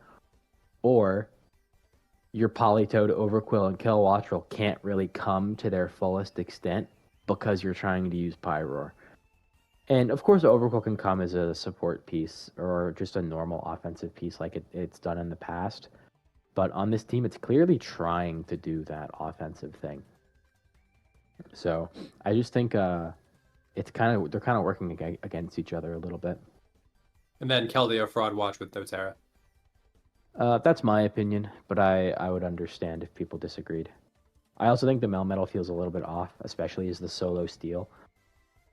or your Politoed, Overquill, and Kilowattrel can't really come to their fullest extent because you're trying to use Pyroar. And of course, Overquill can come as a support piece or just a normal offensive piece like it's done in the past. But on this team, it's clearly trying to do that offensive thing. So I just think they're kind of working against each other a little bit. And then Keldeo Fraud Watch with doTERRA. That's my opinion, but I would understand if people disagreed. I also think the Melmetal feels a little bit off, especially as the solo steal.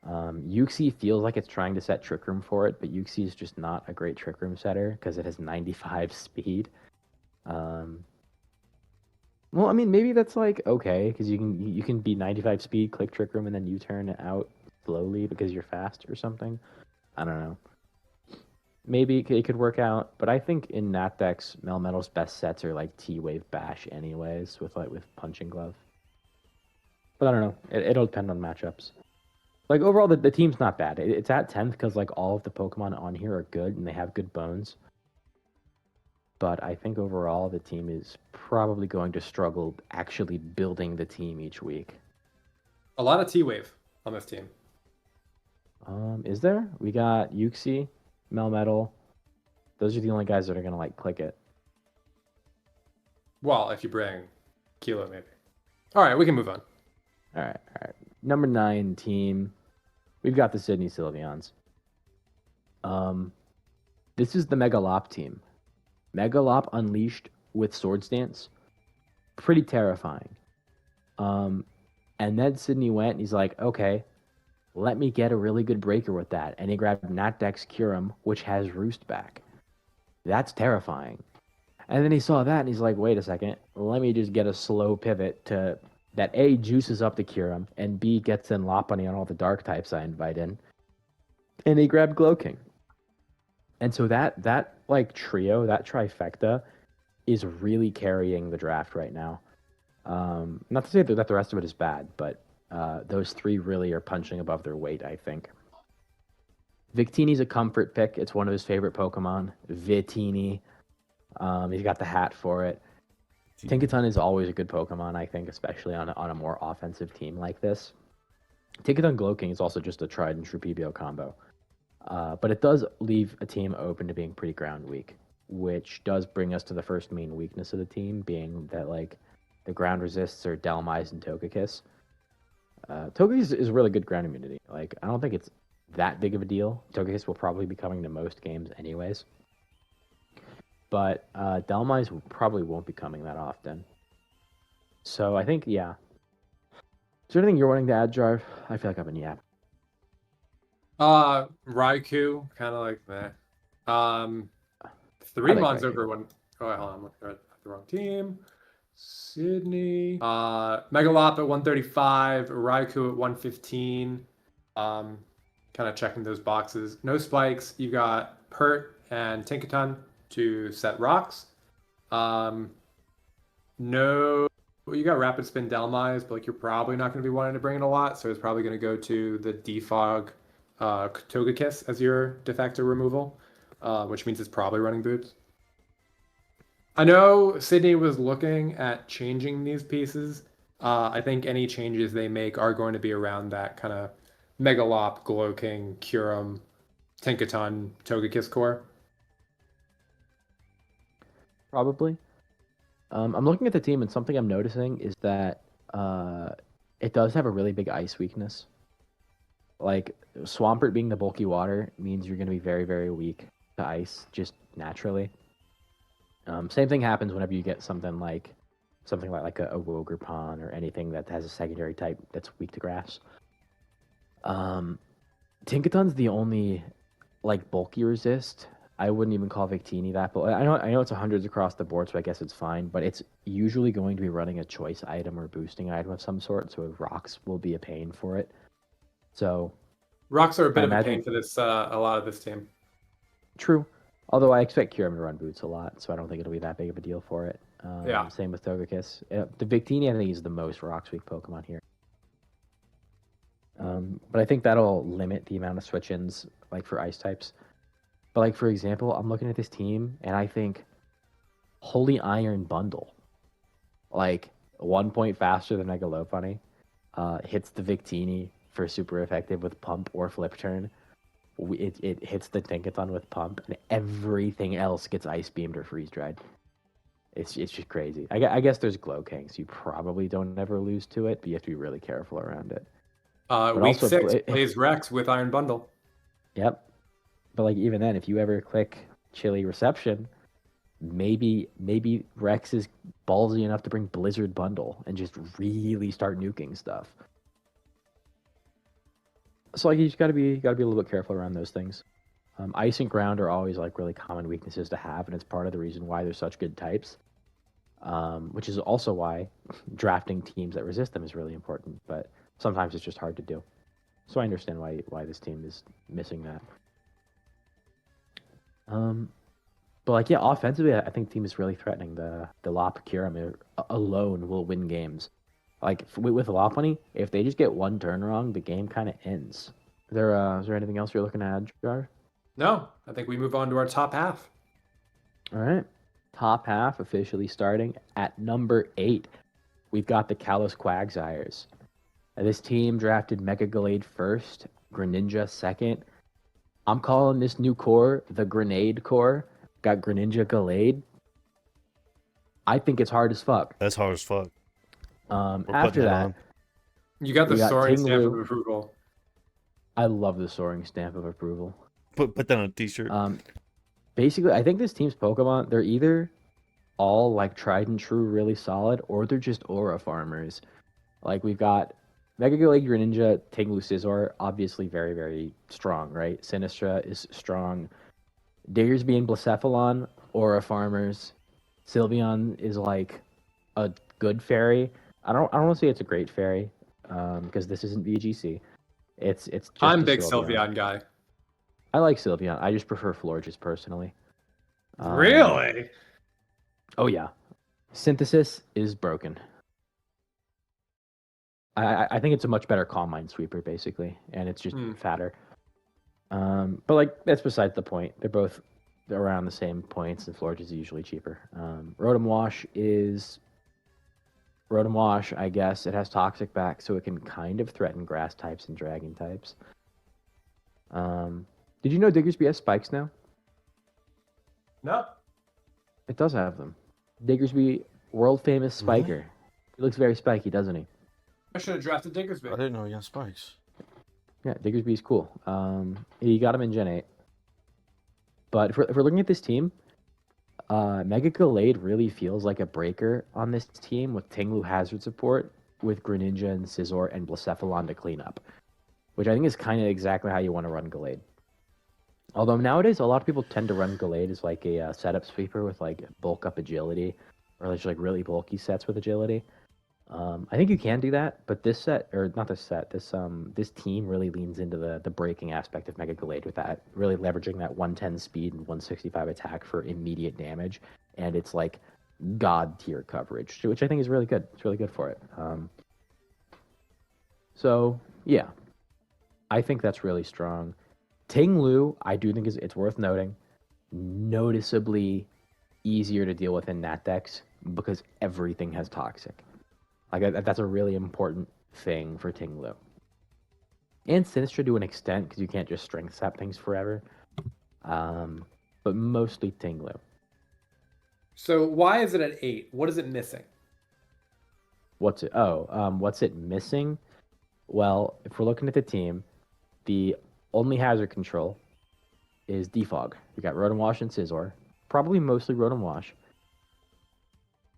Uxie feels like it's trying to set Trick Room for it, but Uxie is just not a great Trick Room setter because it has 95 speed. Well, I mean, maybe that's like okay because you can be 95 speed, click Trick Room, and then you turn it out slowly because you're fast or something. I don't know. Maybe it could work out, but I think in Nat decks, Melmetal's best sets are like T-Wave Bash, anyways, with Punching Glove. But I don't know. It'll depend on matchups. Like overall, the team's not bad. It's at 10th because like all of the Pokemon on here are good and they have good bones. But I think overall the team is probably going to struggle actually building the team each week. A lot of T-Wave on this team. Is there? We got Uxie, Melmetal. Those are the only guys that are gonna like click it. Well, if you bring Kilo, maybe. All right, we can move on. All right. Number 9 team. We've got the Sydney Sylveons. This is the Megalop team. Megalop unleashed with Swords Dance. Pretty terrifying. And then Sydney went and he's like, okay, let me get a really good breaker with that. And he grabbed Natdex Curum, which has Roost back. That's terrifying. And then he saw that and he's like, wait a second, let me just get a slow pivot to that A, juices up the Curum, and B, gets in Lopunny on all the dark types I invite in. And he grabbed Glowking. And so that like trio, that trifecta, is really carrying the draft right now. Not to say that the rest of it is bad, but those three really are punching above their weight, I think. Victini's a comfort pick. It's one of his favorite Pokemon. Victini. He's got the hat for it. Tinkaton is always a good Pokemon, I think, especially on a more offensive team like this. Tinkaton Glowking is also just a tried and true PBO combo. But it does leave a team open to being pretty ground weak, which does bring us to the first main weakness of the team, being that like the ground resists are Dhelmise and Togekiss. Togekiss is really good ground immunity. Like I don't think it's that big of a deal. Togekiss will probably be coming to most games anyways. But Dhelmise probably won't be coming that often. So I think, yeah. Is there anything you're wanting to add, Jarv? I feel like I've been yapping. Raikou, kind of like that. I 3 like months Raikou. over one. Oh, hold on, I'm looking at the wrong team. Sydney. Megalop at 135, Raikou at 115. Kind of checking those boxes. No spikes. You got Pert and Tinkaton to set rocks. No Well, you got Rapid Spin Delmise, but like you're probably not going to be wanting to bring in a lot, so it's probably going to go to the Defog Togekiss as your de facto removal, which means it's probably running Boots. I know Sydney was looking at changing these pieces. I think any changes they make are going to be around that kind of Megalop, Glowking, Kyurem, Tinkaton, Togekiss core. Probably. I'm looking at the team, and something I'm noticing is that it does have a really big ice weakness. Like, Swampert being the bulky water means you're going to be very, very weak to ice, just naturally. Same thing happens whenever you get something like a Orgerpon or anything that has a secondary type that's weak to grass. Tinkaton's the only like bulky resist. I wouldn't even call Victini that, but I know it's 100s across the board, so I guess it's fine. But it's usually going to be running a choice item or boosting item of some sort, so rocks will be a pain for it. So rocks are a bit of a pain for this a lot of this team. True, although I expect Kyurem to run boots a lot, so I don't think it'll be that big of a deal for it. Yeah. Same with Togekiss. The Victini, I think, is the most rocks weak Pokemon here. But I think that'll limit the amount of switch-ins like for ice types. But like, for example, I'm looking at this team and I think Holy Iron Bundle, like 1 point faster than Mega Lopunny, hits the Victini for super effective with Pump or Flip Turn. It hits the Tinkaton with Pump, and everything else gets Ice Beamed or Freeze Dried. It's just crazy. I guess there's Glowking, so you probably don't ever lose to it, but you have to be really careful around it. Week 6 plays Rex with Iron Bundle. Yep. But like, even then, if you ever click Chili Reception, maybe Rex is ballsy enough to bring Blizzard Bundle and just really start nuking stuff. So like, you just gotta be a little bit careful around those things. Ice and ground are always like really common weaknesses to have, and it's part of the reason why they're such good types. Which is also why drafting teams that resist them is really important. But sometimes it's just hard to do. So I understand why this team is missing that. But like, yeah, offensively, I think the team is really threatening. The Lop Kyurem alone will win games. Like with Lopunny, if they just get one turn wrong, the game kind of ends. Is there anything else you're looking to add, Jar? No, I think we move on to our top half. All right, top half officially starting at number 8. We've got the Kalos Quagsires. This team drafted Mega Gallade first, Greninja second. I'm calling this new core the Grenade core. Got Greninja Gallade. I think it's hard as fuck. That's hard as fuck. After that, you got the soaring stamp of approval. I love the soaring stamp of approval. Put that on a t-shirt. Basically, I think this team's Pokemon, they're either all like tried and true, really solid, or they're just aura farmers. Like, we've got Mega Gallade, Greninja, Tinglu, Scizor, obviously very, very strong, right? Sinistra is strong. Diggersby and Blacephalon, aura farmers. Sylveon is like a good fairy. I don't want to say it's a great fairy, because this isn't VGC. It's just I'm a big Sylveon guy. I like Sylveon. I just prefer Florges personally. Really? Oh yeah. Synthesis is broken. I think it's a much better Calm Mind Sweeper, basically, and it's just fatter. But like, that's besides the point. They're both around the same points, and Florges is usually cheaper. Rotom Wash, I guess. It has Toxic back, so it can kind of threaten grass types and dragon types. Did you know Diggersby has spikes now? No. It does have them. Diggersby, world famous spiker. He looks very spiky, doesn't he? I should have drafted Diggersby. I didn't know he had spikes. Yeah, Diggersby's cool. He got him in Gen 8. But if we're looking at this team, Mega Gallade really feels like a breaker on this team with Tinglu hazard support, with Greninja and Scizor and Blacephalon to clean up, which I think is kind of exactly how you want to run Gallade. Although nowadays, a lot of people tend to run Gallade as like a setup sweeper with like bulk up agility, or just like really bulky sets with agility. I think you can do that, but this set, or not this set, this team really leans into the breaking aspect of Mega Gallade with that, really leveraging that 110 speed and 165 attack for immediate damage, and it's like god tier coverage, which I think is really good. It's really good for it. So yeah, I think that's really strong. Ting Lu, I do think it's worth noting, noticeably easier to deal with in Nat decks because everything has toxic. Like that's a really important thing for Ting Lu. And Sinistra to an extent because you can't just strength sap things forever. But mostly Ting Lu. So why is it at 8? What is it missing? What's it missing? Well, if we're looking at the team, the only hazard control is Defog. We got Rotom Wash and Scizor. Probably mostly Rotom Wash.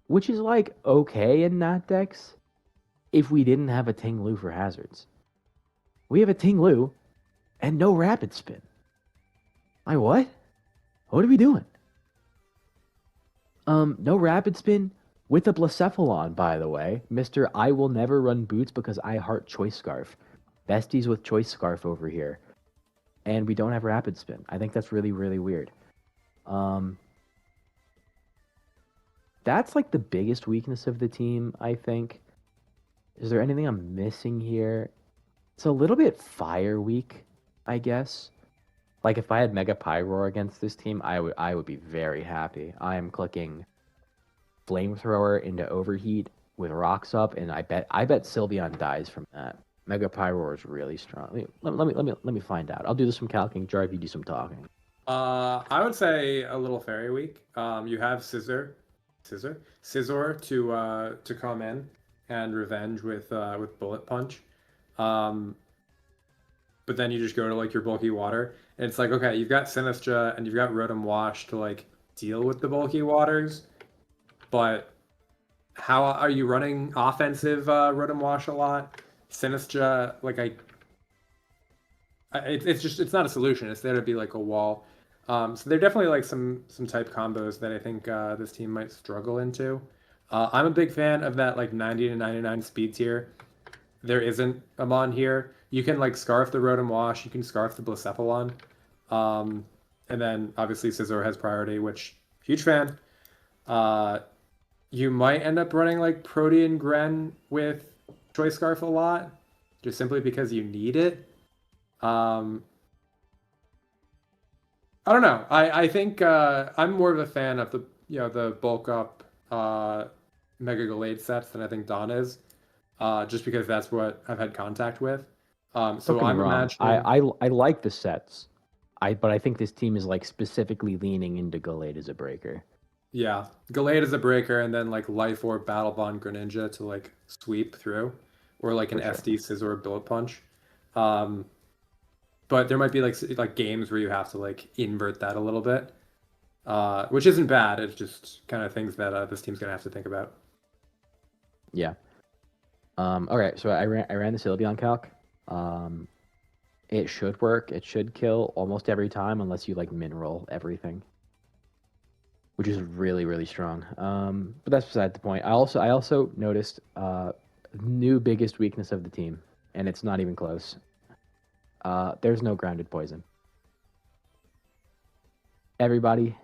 Which is like okay in Nat decks if we didn't have a Ting Lu for hazards. We have a Ting Lu and no Rapid Spin. Like what? What are we doing? No Rapid Spin with a Blacephalon, by the way. Mr. I will never run boots because I heart Choice Scarf. Besties with Choice Scarf over here. And we don't have Rapid Spin. I think that's really, really weird. That's like the biggest weakness of the team, I think. Is there anything I'm missing here? It's a little bit fire weak, I guess. Like if I had Mega Pyroar against this team, I would be very happy. I am clicking Flamethrower into Overheat with rocks up, and I bet Sylveon dies from that. Mega Pyroar is really strong. Let me find out. I'll do some calcing. Jarv, you do some talking. I would say a little fairy weak. You have Scizor to come in and revenge with Bullet Punch. But then you just go to like your bulky water, and it's like, okay, you've got Sinistra and you've got Rotom Wash to like deal with the bulky waters, but how are you running offensive Rotom Wash a lot? Sinistra, like it's not a solution. It's there to be like a wall. So there are definitely like some type combos that I think this team might struggle into. I'm a big fan of that like 90 to 99 speed tier. There isn't a mon here. You can like scarf the Rotom Wash, you can scarf the Blacephalon. And then obviously Scizor has priority, which huge fan. You might end up running like Protean Gren with Choice Scarf a lot, just simply because you need it. I don't know. I think I'm more of a fan of the bulk up Mega Gallade sets than I think Don is. Just because that's what I've had contact with. So I'm imagining. I like the sets, but I think this team is like specifically leaning into Gallade as a breaker. Yeah, Gallade is a breaker, and then like Life Orb, Battle Bond, Greninja to like sweep through, or like an SD Scizor Bullet Punch. But there might be like games where you have to like invert that a little bit, which isn't bad. It's just kind of things that this team's gonna have to think about. Yeah. Okay, so I ran the Sylveon calc. It should work. It should kill almost every time unless you like mineral everything, which is really, really strong. But that's beside the point. I also noticed new biggest weakness of the team, and it's not even close. There's no grounded poison. Everybody,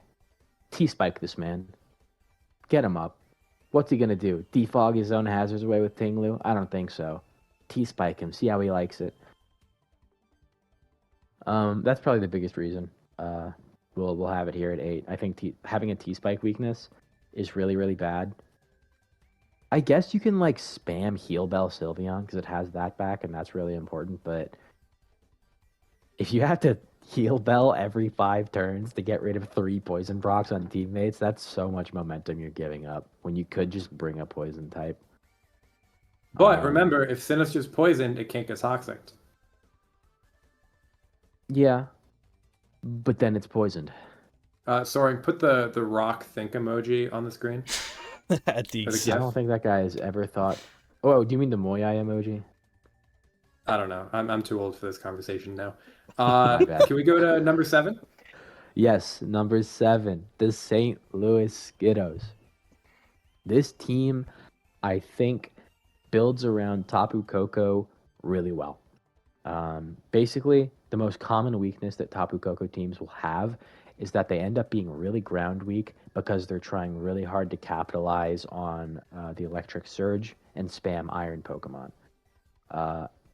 T-spike this man. Get him up. What's he gonna do? Defog his own hazards away with Ting Lu? I don't think so. T-spike him. See how he likes it. That's probably the biggest reason. We'll have it here at 8. I think having a T-spike weakness is really, really bad. I guess you can like spam Heal Bell Sylveon because it has that back, and that's really important. But if you have to Heal Bell every 5 turns to get rid of 3 poison procs on teammates, that's so much momentum you're giving up when you could just bring a poison type. But remember, if Sinistra's poisoned, it can't get toxic. Yeah, but then it's poisoned. Soren, put the rock think emoji on the screen. I don't think that guy has ever thought. Oh, do you mean the Moyai emoji? I don't know. I'm too old for this conversation now. Can we go to number 7? Yes, number 7, the St. Louis Skiddos. This team, I think, builds around Tapu Koko really well. Basically, the most common weakness that Tapu Koko teams will have is that they end up being really ground weak because they're trying really hard to capitalize on the Electric Surge and spam Iron Pokemon.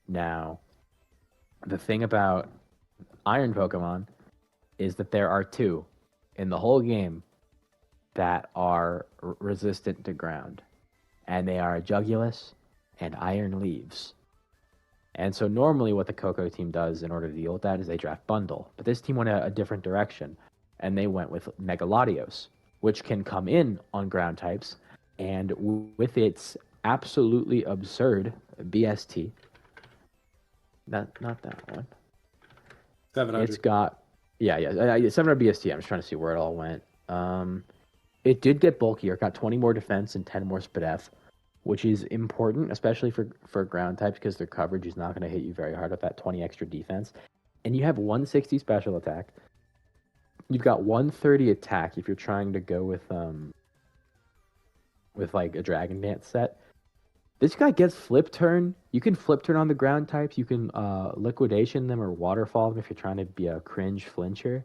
Now, the thing about Iron Pokemon is that there are two in the whole game that are resistant to ground, and they are Jugulis and Iron Leaves. And so normally what the Coco team does in order to deal with that is they draft Bundle. But this team went a different direction, and they went with Megalodios, which can come in on ground types, and with its absolutely absurd BST, not that one. 700. It's got, yeah, 700 BST. I'm just trying to see where it all went. It did get bulkier. It got 20 more defense and 10 more SPDF, which is important, especially for ground types, because their coverage is not going to hit you very hard with that 20 extra defense. And you have 160 special attack. You've got 130 attack if you're trying to go with like a Dragon Dance set. This guy gets flip turn. You can flip turn on the ground types. You can liquidation them or waterfall them if you're trying to be a cringe flincher.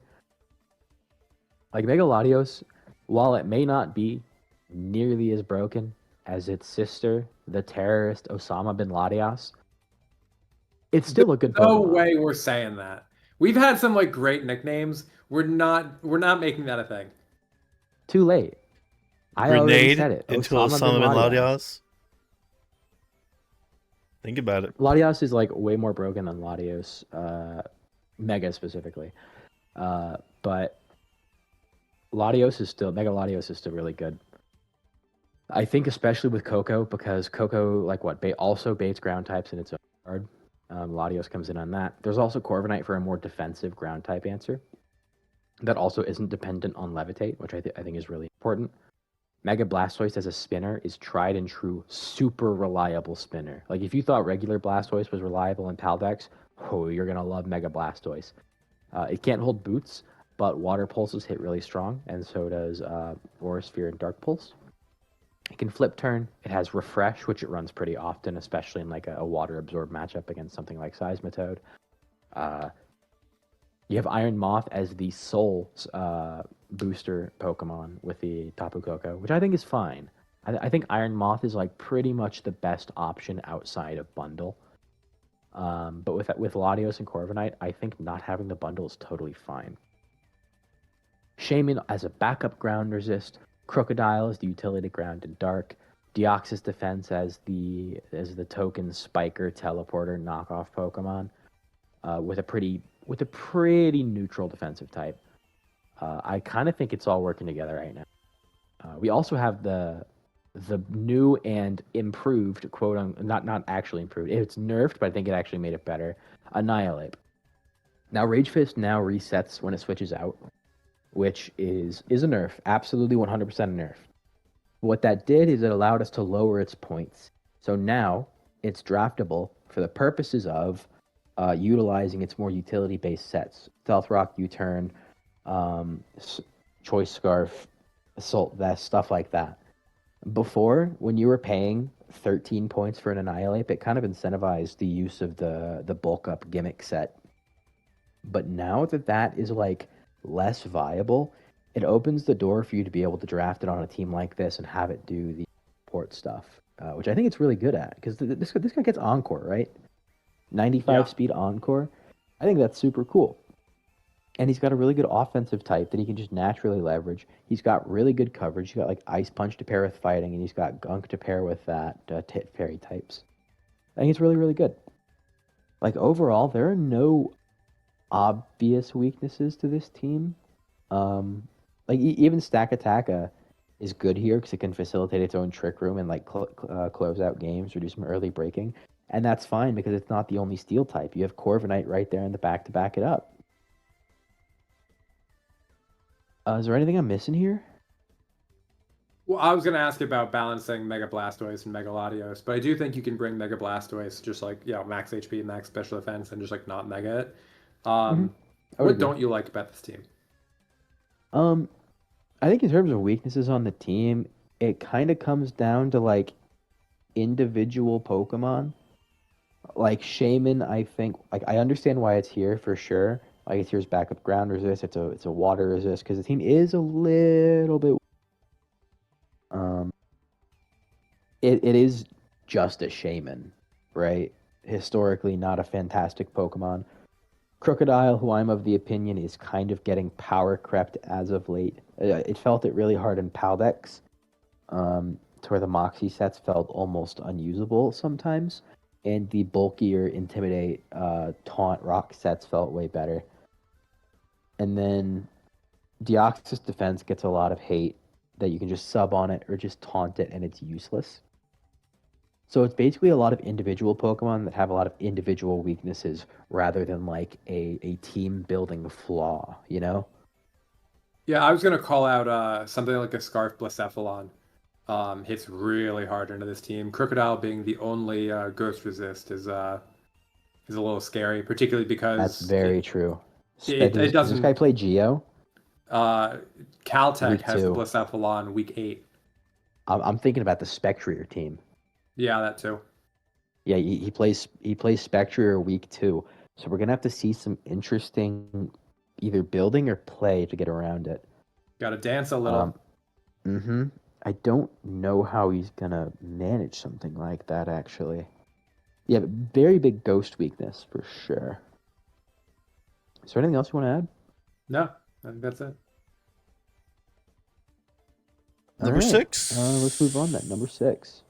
Like Megalodios, while it may not be nearly as broken as its sister, the terrorist Osama bin Ladios, it's still a good Pokemon. No way we're saying that. We've had some like great nicknames. We're not making that a thing. Too late. I already Grenade said it. into Osama bin Ladios. Think about it. Latios is like way more broken than Latios, Mega specifically. But Latios is still, Mega Latios is still really good. I think especially with Coco, because Coco, like what, also baits ground types in its own card. Latios comes in on that. There's also Corviknight for a more defensive ground type answer that also isn't dependent on Levitate, which I think is really important. Mega Blastoise as a spinner is tried and true, super reliable spinner. Like if you thought regular Blastoise was reliable in Paldex, oh, you're gonna love Mega Blastoise. It can't hold boots, but Water Pulses hit really strong, and so does Aura Sphere and Dark Pulse. It can flip turn. It has Refresh, which it runs pretty often, especially in like a Water Absorb matchup against something like Seismitoad. You have Iron Moth as the sole booster Pokemon with the Tapu Koko, which I think is fine. I think Iron Moth is like pretty much the best option outside of Bundle. But with Latios and Corviknight, I think not having the Bundle is totally fine. Shaman as a backup ground resist. Crocodile is the utility ground and dark. Deoxys Defense as the token Spiker Teleporter knockoff Pokemon with a pretty neutral defensive type. I kind of think it's all working together right now. We also have the new and improved, quote, not actually improved. It's nerfed, but I think it actually made it better. Annihilate. Now Rage Fist now resets when it switches out, which is a nerf, absolutely 100% a nerf. What that did is it allowed us to lower its points. So now it's draftable for the purposes of utilizing its more utility-based sets. Stealth Rock, U-Turn, Choice Scarf, Assault Vest, stuff like that. Before, when you were paying 13 points for an Annihilate, it kind of incentivized the use of the bulk-up gimmick set. But now that is like less viable, it opens the door for you to be able to draft it on a team like this and have it do the support stuff, which I think it's really good at, because this guy gets Encore, right? 95 speed Encore. I think that's super cool. And he's got a really good offensive type that he can just naturally leverage. He's got really good coverage. He's got like Ice Punch to pair with Fighting, and he's got Gunk to pair with that Fairy types. I think it's really, really good. Like overall, there are no obvious weaknesses to this team. Like even Stack Attacka is good here because it can facilitate its own trick room and like close out games or do some early breaking. And that's fine because it's not the only steel type. You have Corviknight right there in the back to back it up. Is there anything I'm missing here? Well, I was going to ask about balancing Mega Blastoise and Mega Latios, but I do think you can bring Mega Blastoise just like, max HP, max special defense, and just like not Mega it. What don't you like about this team? I think in terms of weaknesses on the team, it kind of comes down to like individual Pokemon. Like Shaman, I think, like I understand why it's here for sure. Like it's here's backup ground resist. It's a water resist because the team is a little bit. It is just a shaman, right? Historically, not a fantastic Pokemon. Crocodile, who I'm of the opinion is kind of getting power crept as of late. It felt it really hard in Paldex, to where the Moxie sets felt almost unusable sometimes, and the bulkier Intimidate, Taunt, Rock sets felt way better. And then Deoxys Defense gets a lot of hate that you can just sub on it or just taunt it and it's useless. So it's basically a lot of individual Pokemon that have a lot of individual weaknesses rather than like a team building flaw, you know? Yeah, I was gonna call out something like a Scarf Blacephalon. Hits really hard into this team. Crocodile being the only Ghost Resist is a little scary, particularly because That's very true. it Does this doesn't. guy play Geo? Caltech Week has the 2. Blacephalon week 8. I'm thinking about the Spectrier team. Yeah, that too. Yeah, he plays Spectrier week 2. So we're gonna have to see some interesting either building or play to get around it. Got to dance a little. I don't know how he's gonna manage something like that actually. Yeah, but very big ghost weakness for sure. Is there anything else you want to add? No, I think that's it. Number 6. Let's move on then. Number 6.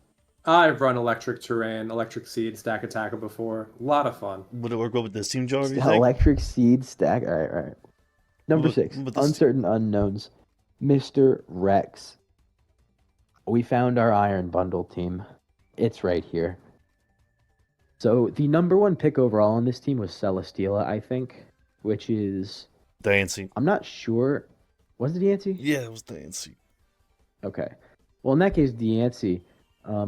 I've run Electric Terrain, Electric Seed, Stack Attacker before. A lot of fun. Would it work well with this team, Joe? You think? Electric Seed Stack. All right. Number 6. Uncertain Unknowns. Mr. Rex. We found our Iron Bundle team. It's right here. So the number 1 pick overall on this team was Celesteela, I think, which is Dancy. I'm not sure. Was it Dancy? Yeah, it was Dancy. Okay. Well, in that case, Deancey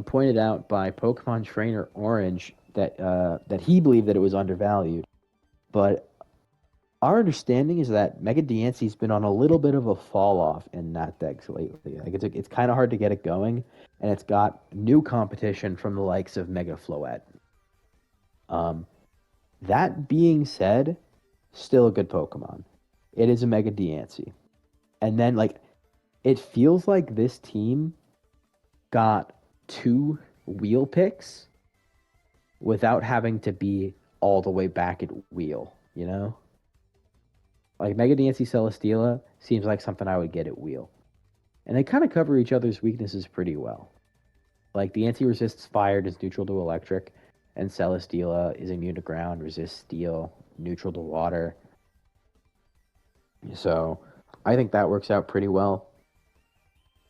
pointed out by Pokemon Trainer Orange that he believed that it was undervalued. But our understanding is that Mega Deancey's been on a little bit of a fall off in that decks lately. Like it's kind of hard to get it going, and it's got new competition from the likes of Mega Floette. That being said, still a good Pokemon. It is a Mega Deancey. And then it feels like this team got 2 wheel picks without having to be all the way back at wheel, you know? Like Mega Deancey Celesteela seems like something I would get at wheel. And they kind of cover each other's weaknesses pretty well. Like Deancey resists fire, is neutral to electric, and Celesteela is immune to ground, resists steel, neutral to water. So I think that works out pretty well.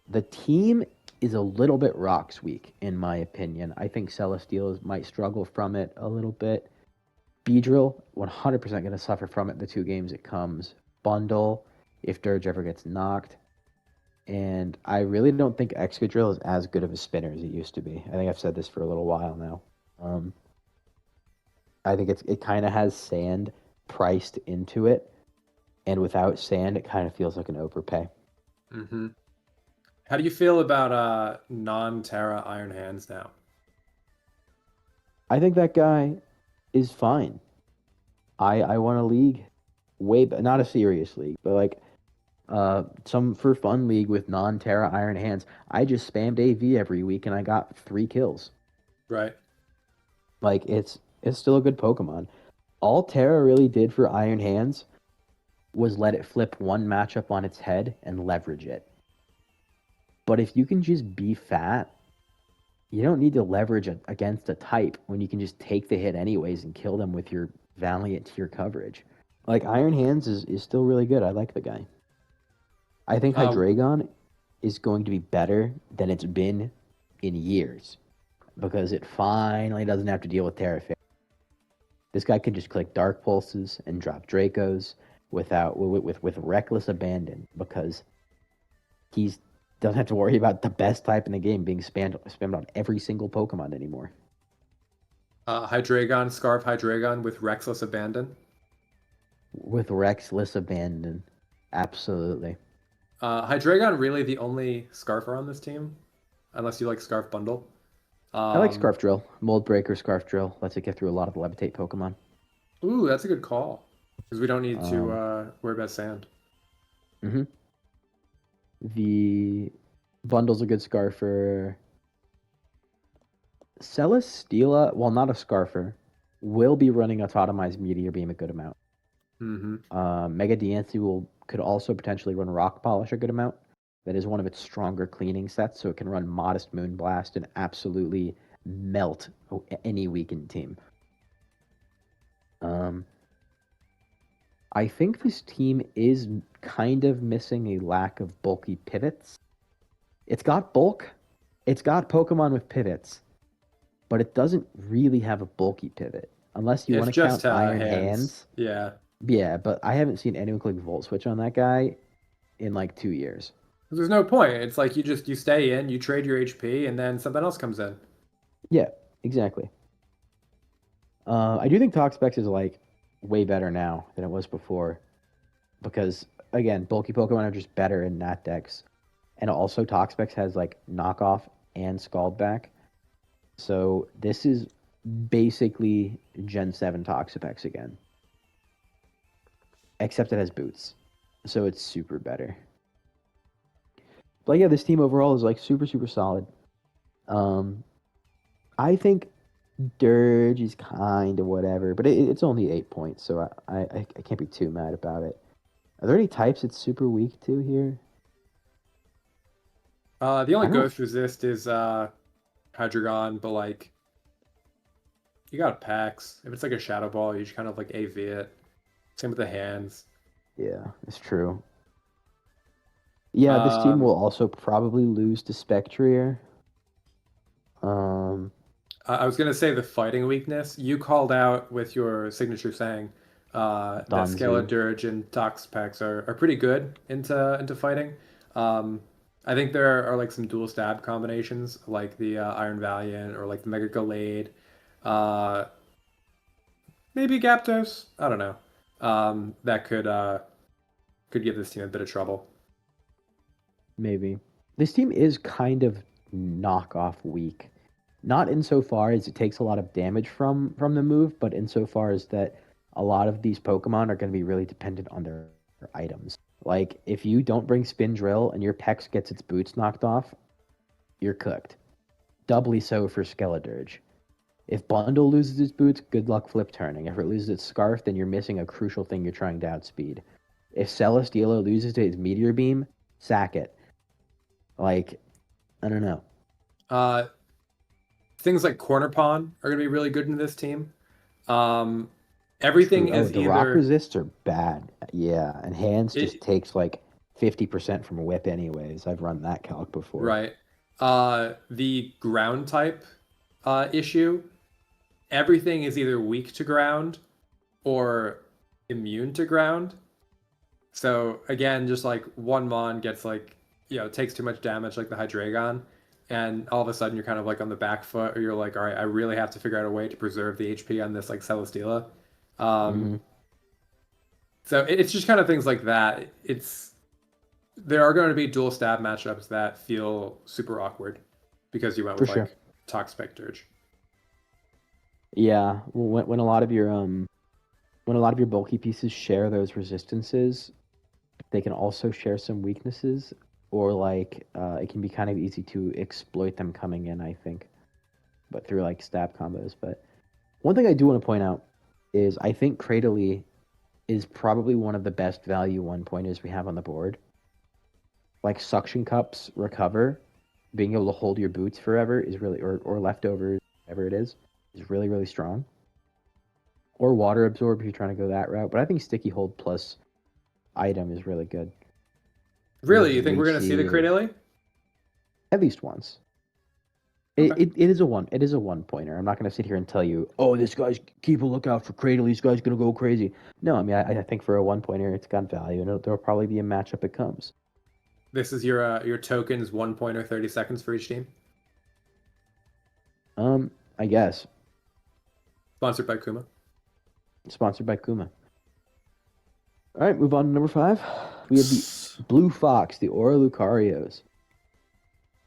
The team is a little bit rocks weak, in my opinion. I think Celesteela might struggle from it a little bit. Beedrill, 100% going to suffer from it the 2 games it comes. Bundle, if Dirge ever gets knocked. And I really don't think Excadrill is as good of a spinner as it used to be. I think I've said this for a little while now. I think it kind of has sand priced into it. And without sand, it kind of feels like an overpay. Mm-hmm. How do you feel about non-Terra Iron Hands now? I think that guy is fine. I won a league, not a serious league, but some for fun league with non-Terra Iron Hands. I just spammed AV every week and I got 3 kills. Right. It's still a good Pokemon. All Terra really did for Iron Hands was let it flip one matchup on its head and leverage it. But if you can just be fat, you don't need to leverage against a type when you can just take the hit anyways and kill them with your Valiant tier coverage. Iron Hands is still really good. I like the guy. I think Hydreigon is going to be better than it's been in years because it finally doesn't have to deal with Terra Fairy. This guy can just click Dark Pulses and drop Dracos with reckless abandon because he doesn't have to worry about the best type in the game being spammed on every single Pokemon anymore. Hydreigon, Scarf Hydreigon with Reckless Abandon. With Reckless Abandon, absolutely. Hydreigon really the only Scarfer on this team, unless you like Scarf Bundle. I like Scarf Drill. Mold Breaker, Scarf Drill lets it get through a lot of the Levitate Pokemon. Ooh, that's a good call. Because we don't need to worry about sand. Mm-hmm. The bundle's a good scarfer. Celesteela, while not a scarfer, will be running Autotomized Meteor Beam a good amount. Mm-hmm. Mega Diancie could also potentially run Rock Polish a good amount. That is one of its stronger cleaning sets, so it can run Modest Moonblast and absolutely melt any weakened team. I think this team is kind of missing a lack of bulky pivots. It's got bulk, it's got Pokemon with pivots, but it doesn't really have a bulky pivot. Unless you want to count Iron Hands. Yeah. Yeah, but I haven't seen anyone click Volt Switch on that guy in like 2 years. There's no point. It's like you stay in, you trade your HP, and then something else comes in. Yeah, exactly. I do think Toxapex is like way better now than it was before, because again, bulky Pokemon are just better in Nat decks, and also Toxapex has like knockoff and Scald back, so this is basically Gen 7 Toxapex again, except it has boots, so it's super better. But yeah, this team overall is like super solid. I think Dirge is kind of whatever, but it's only 8 points, so I can't be too mad about it. Are there any types it's super weak to here? The only Ghost Resist is Hydreigon, but like you got a Pax. If it's like a Shadow Ball, you just kind of like AV it. Same with the hands. Yeah, it's true. Yeah, this team will also probably lose to Spectrier. I was gonna say the fighting weakness. You called out with your signature saying that Skeledirge and Toxapex are pretty good into fighting. I think there are like some dual stab combinations, like the Iron Valiant or like the Mega Gallade. Maybe Gyaptos. I don't know. That could give this team a bit of trouble. Maybe. This team is kind of knockoff weak. Not insofar as it takes a lot of damage from the move, but insofar as that a lot of these Pokemon are going to be really dependent on their items. Like, if you don't bring Spin Drill and your Pex gets its boots knocked off, you're cooked. Doubly so for Skeledirge. If Bundle loses its boots, good luck flip turning. If it loses its Scarf, then you're missing a crucial thing you're trying to outspeed. If Celesteela loses to its Meteor Beam, sack it. Like, I don't know. Things like Corner Pawn are going to be really good in this team. Everything is the either... rock resists are bad. Yeah, and hands just takes like 50% from a whip anyways. I've run that calc before. Right. The ground type issue, everything is either weak to ground or immune to ground. So again, just like one Mon gets like, takes too much damage like the Hydreigon, and all of a sudden you're kind of like on the back foot, or you're like, all right, I really have to figure out a way to preserve the HP on this like Celesteela. So it's just kind of things like that. There are going to be dual stab matchups that feel super awkward because you went with like Toxapex Dirge. Yeah, when a lot of your bulky pieces share those resistances, they can also share some weaknesses, or like it can be kind of easy to exploit them coming in, I think, but through like stab combos. But one thing I do want to point out is I think Cradily is probably one of the best value 1-pointers we have on the board. Like Suction Cups recover, being able to hold your boots forever is really, or leftovers, whatever it is really, really strong. Or Water Absorb if you're trying to go that route. But I think Sticky Hold plus item is really good. Really? You think we're going to see the Cradily? At least once. Okay. It is a 1-pointer. I'm not going to sit here and tell you, oh, this guy's, keep a lookout for Cradily. This guy's going to go crazy. No, I mean, I think for a 1-pointer, it's got value, and there'll probably be a matchup it comes. This is your tokens 1-pointer 30 seconds for each team? I guess. Sponsored by Kuma. Sponsored by Kuma. All right, move on to number 5. We have the Blue Fox, the Aura Lucarios.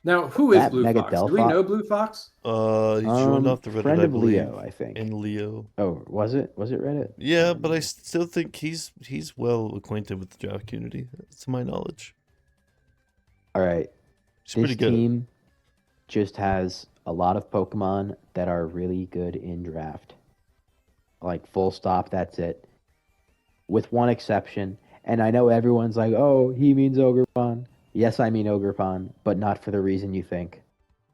Now, who is That Blue Mega Fox? Do we Delphox- know Blue Fox? He joined off the Reddit, friend I of believe. Leo, I think. And Leo. Oh, was it Reddit? Yeah, but I still think he's well acquainted with the draft community, to my knowledge. All right. He's This pretty good. team just has a lot of Pokemon that are really good in draft. Like, full stop, that's it. With one exception, and I know everyone's like, oh, he means Orgerpon. Yes, I mean Orgerpon, but not for the reason you think.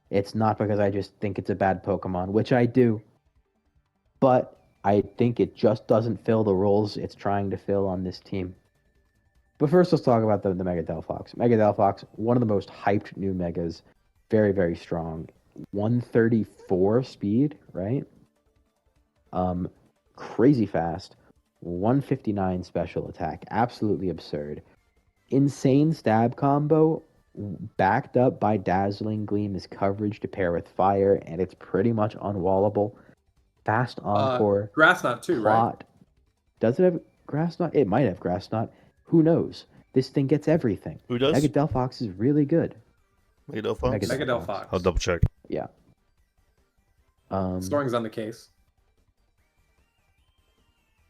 It's not because I just think it's a bad Pokemon, which I do. But I think it just doesn't fill the roles it's trying to fill on this team. But first, let's talk about the Mega Delphox. Mega Delphox, one of the most hyped new Megas. Very, very strong. 134 speed, right? Crazy fast. 159 special attack. Absolutely absurd. Insane stab combo, backed up by Dazzling Gleam is coverage to pair with fire, and it's pretty much unwallable. Fast Encore. Grass Knot too, plot. right? Does it have Grass Knot? It might have Grass Knot. Who knows? This thing gets everything. Who does? Mega Delphox is really good. Mega Delphox? Mega Delphox. I'll double check. Yeah. Storing's on the case.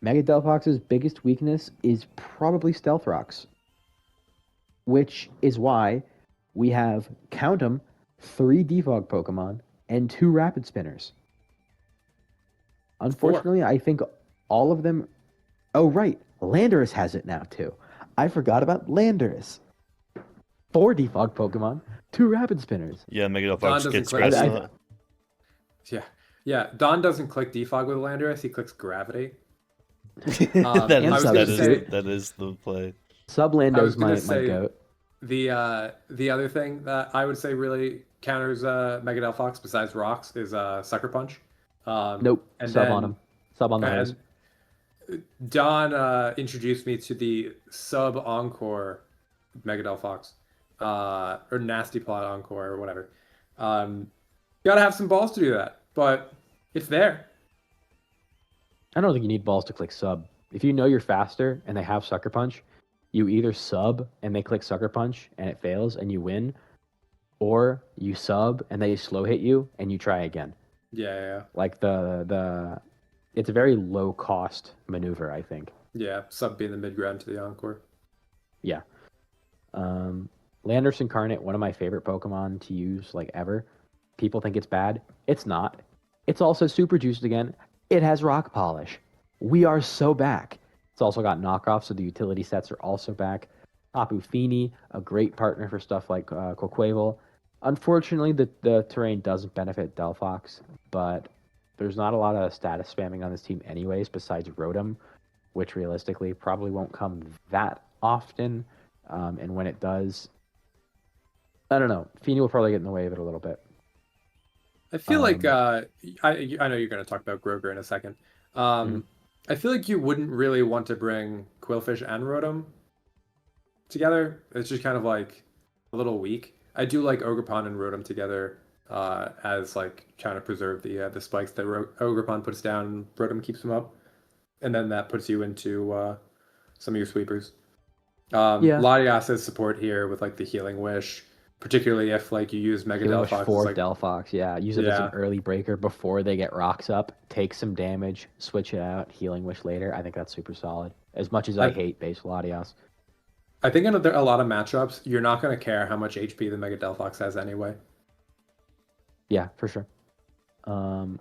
Mega Delphox's biggest weakness is probably Stealth Rocks, which is why we have, count 'em, 3 Defog Pokemon and 2 Rapid Spinners. Unfortunately, I think all of them... Oh, right. Landorus has it now, too. I forgot about Landorus. 4 Defog Pokemon, 2 Rapid Spinners. Yeah, Mega Don Delphox doesn't gets click. Grass Knot. Yeah. Don doesn't click Defog with Landorus. He clicks Gravity. That and Sublanders. is the play. Sublando's my say- goat. The other thing that I would say really counters Mega Delphox besides rocks is Sucker Punch. Nope, and sub then- on him. Sub on the hose. Don introduced me to the Sub Encore Mega Delphox, or Nasty Plot Encore or whatever. Gotta have some balls to do that, but it's there. I don't think you need balls to click sub. If you know you're faster and they have Sucker Punch, you either sub and they click Sucker Punch and it fails and you win, or you sub and they slow hit you and you try again. Yeah. Like it's a very low cost maneuver, I think. Yeah, sub being the mid ground to the Encore. Yeah. Landorus Incarnate, one of my favorite Pokemon to use like ever. People think it's bad. It's not. It's also super juiced again. It has Rock Polish. We are so back. It's also got knockoffs, so the utility sets are also back. Tapu Fini, a great partner for stuff like Quaquaval. Unfortunately, the terrain doesn't benefit Delphox, but there's not a lot of status spamming on this team anyways, besides Rotom, which realistically probably won't come that often. And when it does, I don't know. Fini will probably get in the way of it a little bit. I feel like I know you're going to talk about Groger in a second. I feel like you wouldn't really want to bring Quillfish and Rotom together. It's just kind of like a little weak. I do like Orgerpon and Rotom together as like trying to preserve the spikes that Orgerpon puts down and Rotom keeps them up, and then that puts you into some of your sweepers. Latias has support here with like the Healing Wish. Particularly if like you use Mega Healing Wish Delphox. for Like, Delphox, yeah. Use it as an early breaker before they get rocks up. Take some damage, switch it out, Healing Wish later. I think that's super solid. As much as I hate base Latias. I think in a lot of matchups, you're not going to care how much HP the Mega Delphox has anyway. Yeah, for sure.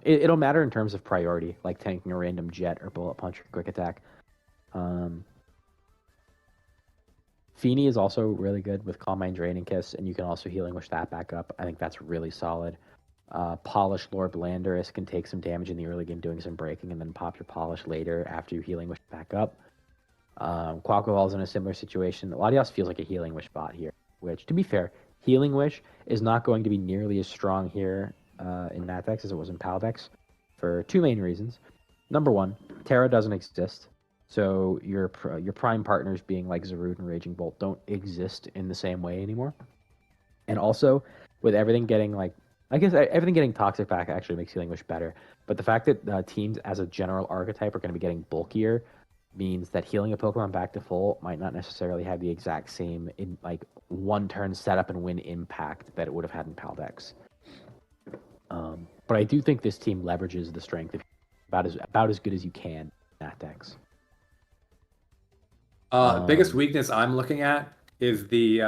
It'll matter in terms of priority, like tanking a random Jet or Bullet Punch or Quick Attack. Fini is also really good with Calm Mind, Draining Kiss, and you can also Healing Wish that back up. I think that's really solid. Polish Lord Landorus can take some damage in the early game doing some breaking and then pop your Polish later after you Healing Wish back up. Quaquaval's in a similar situation. Latias feels like a Healing Wish bot here, which, to be fair, Healing Wish is not going to be nearly as strong here in Matex as it was in Paldex for 2 main reasons. Number 1, Terra doesn't exist. So your prime partners being like Zarude and Raging Bolt don't exist in the same way anymore. And also, with everything getting everything getting Toxic back actually makes Healing Wish better. But the fact that teams as a general archetype are going to be getting bulkier means that healing a Pokemon back to full might not necessarily have the exact same one turn setup and win impact that it would have had in Paldex. But I do think this team leverages the strength about as good as you can in that dex. Biggest weakness I'm looking at is the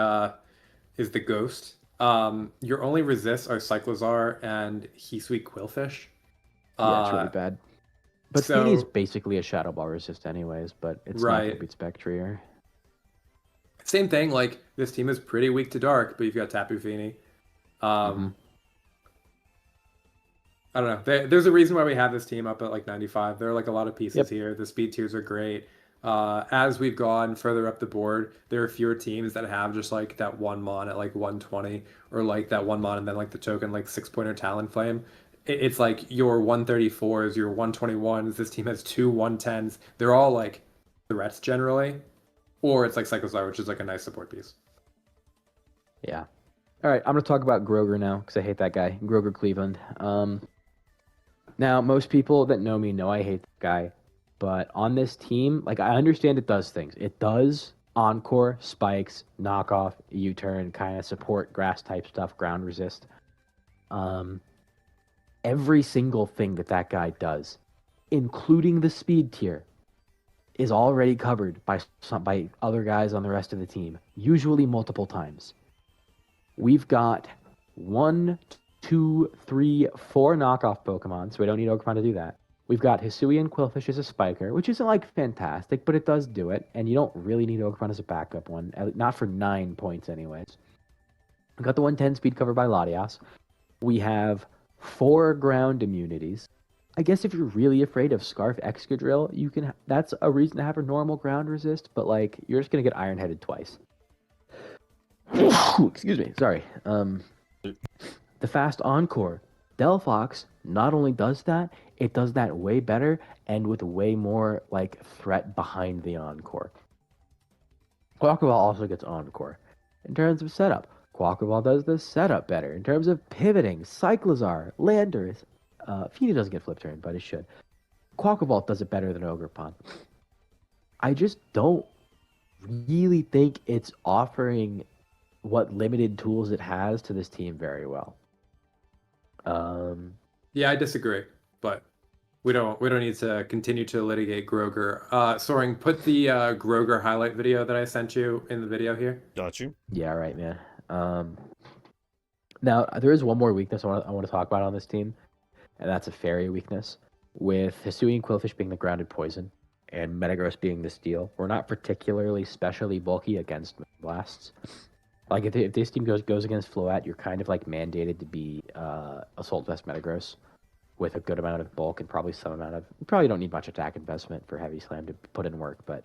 ghost. Your only resists are Cyclozar and Heatweak Quillfish. Yeah, it's really bad. But so- Feeney's basically a Shadow Ball resist anyways, but it's not going to beat Spectrier. Same thing, like, this team is pretty weak to Dark, but you've got Tapu Fini. I don't know. There's a reason why we have this team up at like 95. There are like a lot of pieces here. The speed tiers are great. As we've gone further up the board, there are fewer teams that have just like that one mon at like 120, or like that one mon and then like the token like 6-pointer Talonflame. It's like your 134s, your 121s. This team has 2 110s. They're all like threats generally, or it's like Cyclozar, which is like a nice support piece. Yeah. All right, I'm going to talk about Groger now because I hate that guy, Groger Cleveland. Now, most people that know me know I hate that guy, but on this team, like, I understand it does things. It does Encore, Spikes, Knockoff, U-Turn, kind of support grass-type stuff, ground resist. Every single thing that guy does, including the speed tier, is already covered by other guys on the rest of the team, usually multiple times. We've got 1, 2, 3, 4 knockoff Pokemon, so we don't need Orgerpon to do that. We've got Hisuian Quillfish as a spiker, which isn't like fantastic, but it does do it, and you don't really need Orgerpon as a backup one, not for 9 points anyways. We've got the 110 speed covered by Latias. We have 4 ground immunities. I guess if you're really afraid of Scarf Excadrill, that's a reason to have a normal ground resist, but like you're just gonna get Iron-Headed twice. Excuse me, sorry. The fast Encore. Delphox not only does that, it does that way better and with way more like threat behind the Encore. Quaquaval also gets Encore. In terms of setup, Quaquaval does the setup better. In terms of pivoting, Cyclozar, Landorus, Fini doesn't get flip turn, but it should. Quaquaval does it better than Orgerpon. I just don't really think it's offering what limited tools it has to this team very well. Yeah, I disagree, but we don't need to continue to litigate Groger. Soaring, put the Groger highlight video that I sent you in the video here. Got you. Yeah, right, man. Now there is one more weakness I want to talk about on this team, and that's a fairy weakness. With Hisuian Quillfish being the grounded poison and Metagross being the steel, we're not particularly specially bulky against blasts. Like if this team goes against Float, you're kind of like mandated to be Assault Vest Metagross with a good amount of bulk and probably some amount of. You probably don't need much attack investment for Heavy Slam to put in work, but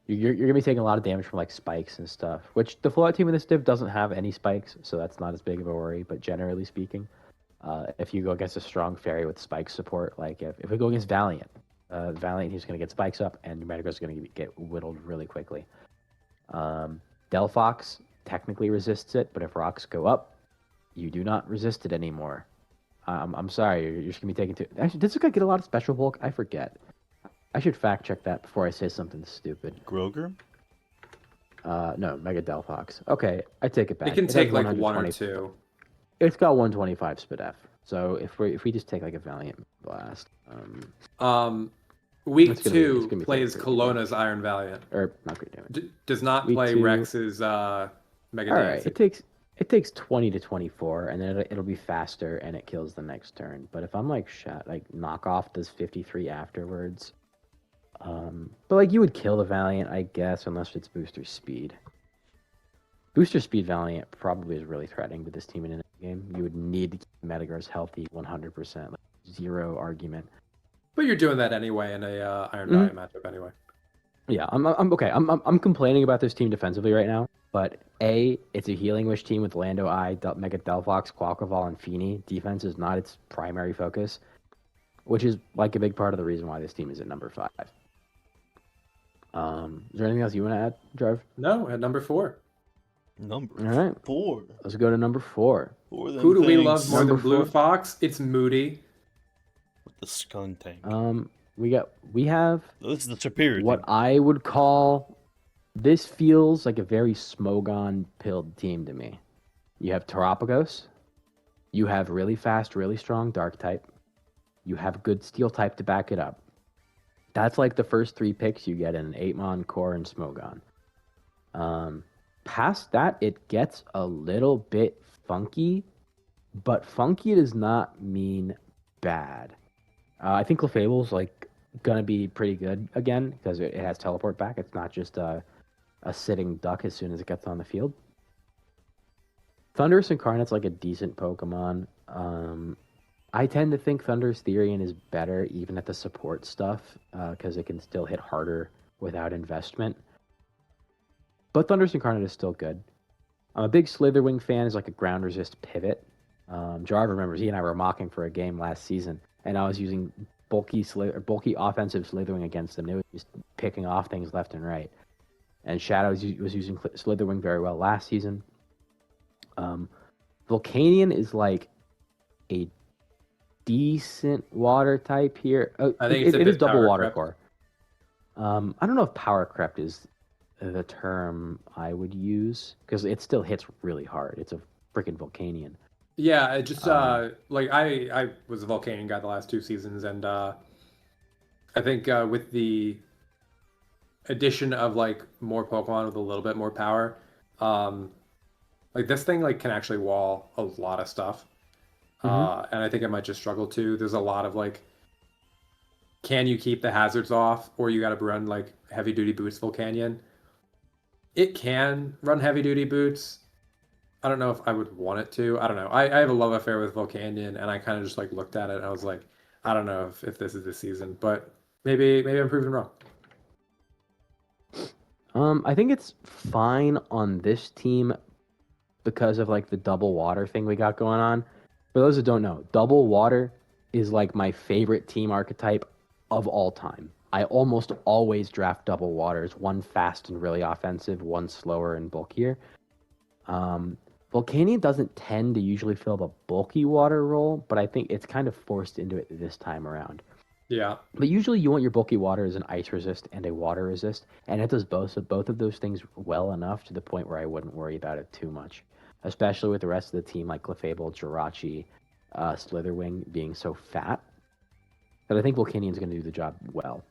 you're gonna be taking a lot of damage from like spikes and stuff. Which the Float team in this div doesn't have any spikes, so that's not as big of a worry. But generally speaking, if you go against a strong fairy with spike support, like if we go against Valiant, he's gonna get spikes up and Metagross is gonna get whittled really quickly. Delphox technically resists it, but if rocks go up, you do not resist it anymore. I'm sorry, you're just gonna be taking two. Actually, does this guy get a lot of special bulk? I forget. I should fact check that before I say something stupid. Groger? No, Mega Delphox. Okay, I take it back. It can take like 1 or 2. It's got 125 SPDF. So if we just take like a Valiant Blast. Week 2 plays Kelowna's Iron Valiant. Or not great damage. Does not play Rex's Mega Alright, it takes 20 to 24, and then it'll be faster, and it kills the next turn. But if I'm like Knockoff does 53 afterwards. But like you would kill the Valiant, I guess, unless it's booster speed. Booster speed Valiant probably is really threatening to this team in a game. You would need to keep Metagross healthy 100%, like zero argument. But you're doing that anyway in a Iron Valiant matchup anyway. Yeah, I'm okay. I'm complaining about this team defensively right now, but it's a Healing Wish team with Lando Eye, Mega Delphox, Quaquaval, and Fini. Defense is not its primary focus, which is like a big part of the reason why this team is at number 5. Is there anything else you want to add, Jarv? No, at number 4. Number All right. 4. Let's go to number 4. Who do we love more than Blue Fox? It's Moody. With the Skuntank. We have This is the superior what team. I would call, this feels like a very Smogon pilled team to me. You have Terapagos, you have really fast, really strong Dark type, you have good Steel type to back it up. That's like the first 3 picks you get in Eightmon, Core, and Smogon. Past that, it gets a little bit funky, but funky does not mean bad. I think Clefable's like gonna be pretty good again because it has teleport back. It's not just a sitting duck as soon as it gets on the field. Thundurus Incarnate's like a decent Pokemon. I tend to think Thundurus Therian is better even at the support stuff because it can still hit harder without investment. But Thundurus Incarnate is still good. I'm a big Slitherwing fan. Is like a ground resist pivot. Jarv remembers he and I were mocking for a game last season, and I was using bulky offensive Slitherwing against them. They were just picking off things left and right. And Shadow was using Slitherwing very well last season. Volcanion is like a decent water type here. I think it is double power water crept. core. I don't know if power crept is the term I would use because it still hits really hard. It's a freaking Volcanion. Yeah, it just like I was a Volcanion guy the last 2 seasons, and I think with the addition of like more Pokemon with a little bit more power, like this thing like can actually wall a lot of stuff. And I think it might just struggle too. There's a lot of like, can you keep the hazards off, or you got to run like heavy duty boots Volcanion? It can run heavy duty boots. I don't know if I would want it to. I don't know. I have a love affair with Volcanion, and I kind of just like looked at it and I was like, I don't know if this is the season, but maybe I'm proven wrong. I think it's fine on this team because of like the double water thing we got going on. For those that don't know, double water is like my favorite team archetype of all time. I almost always draft double waters, one fast and really offensive, one slower and bulkier. Volcanion doesn't tend to usually fill the bulky water role, but I think it's kind of forced into it this time around. Yeah. But usually you want your bulky water as an ice resist and a water resist, and it does both of those things well enough to the point where I wouldn't worry about it too much, especially with the rest of the team like Clefable, Jirachi, Slitherwing being so fat. But I think Volcanion's going to do the job well.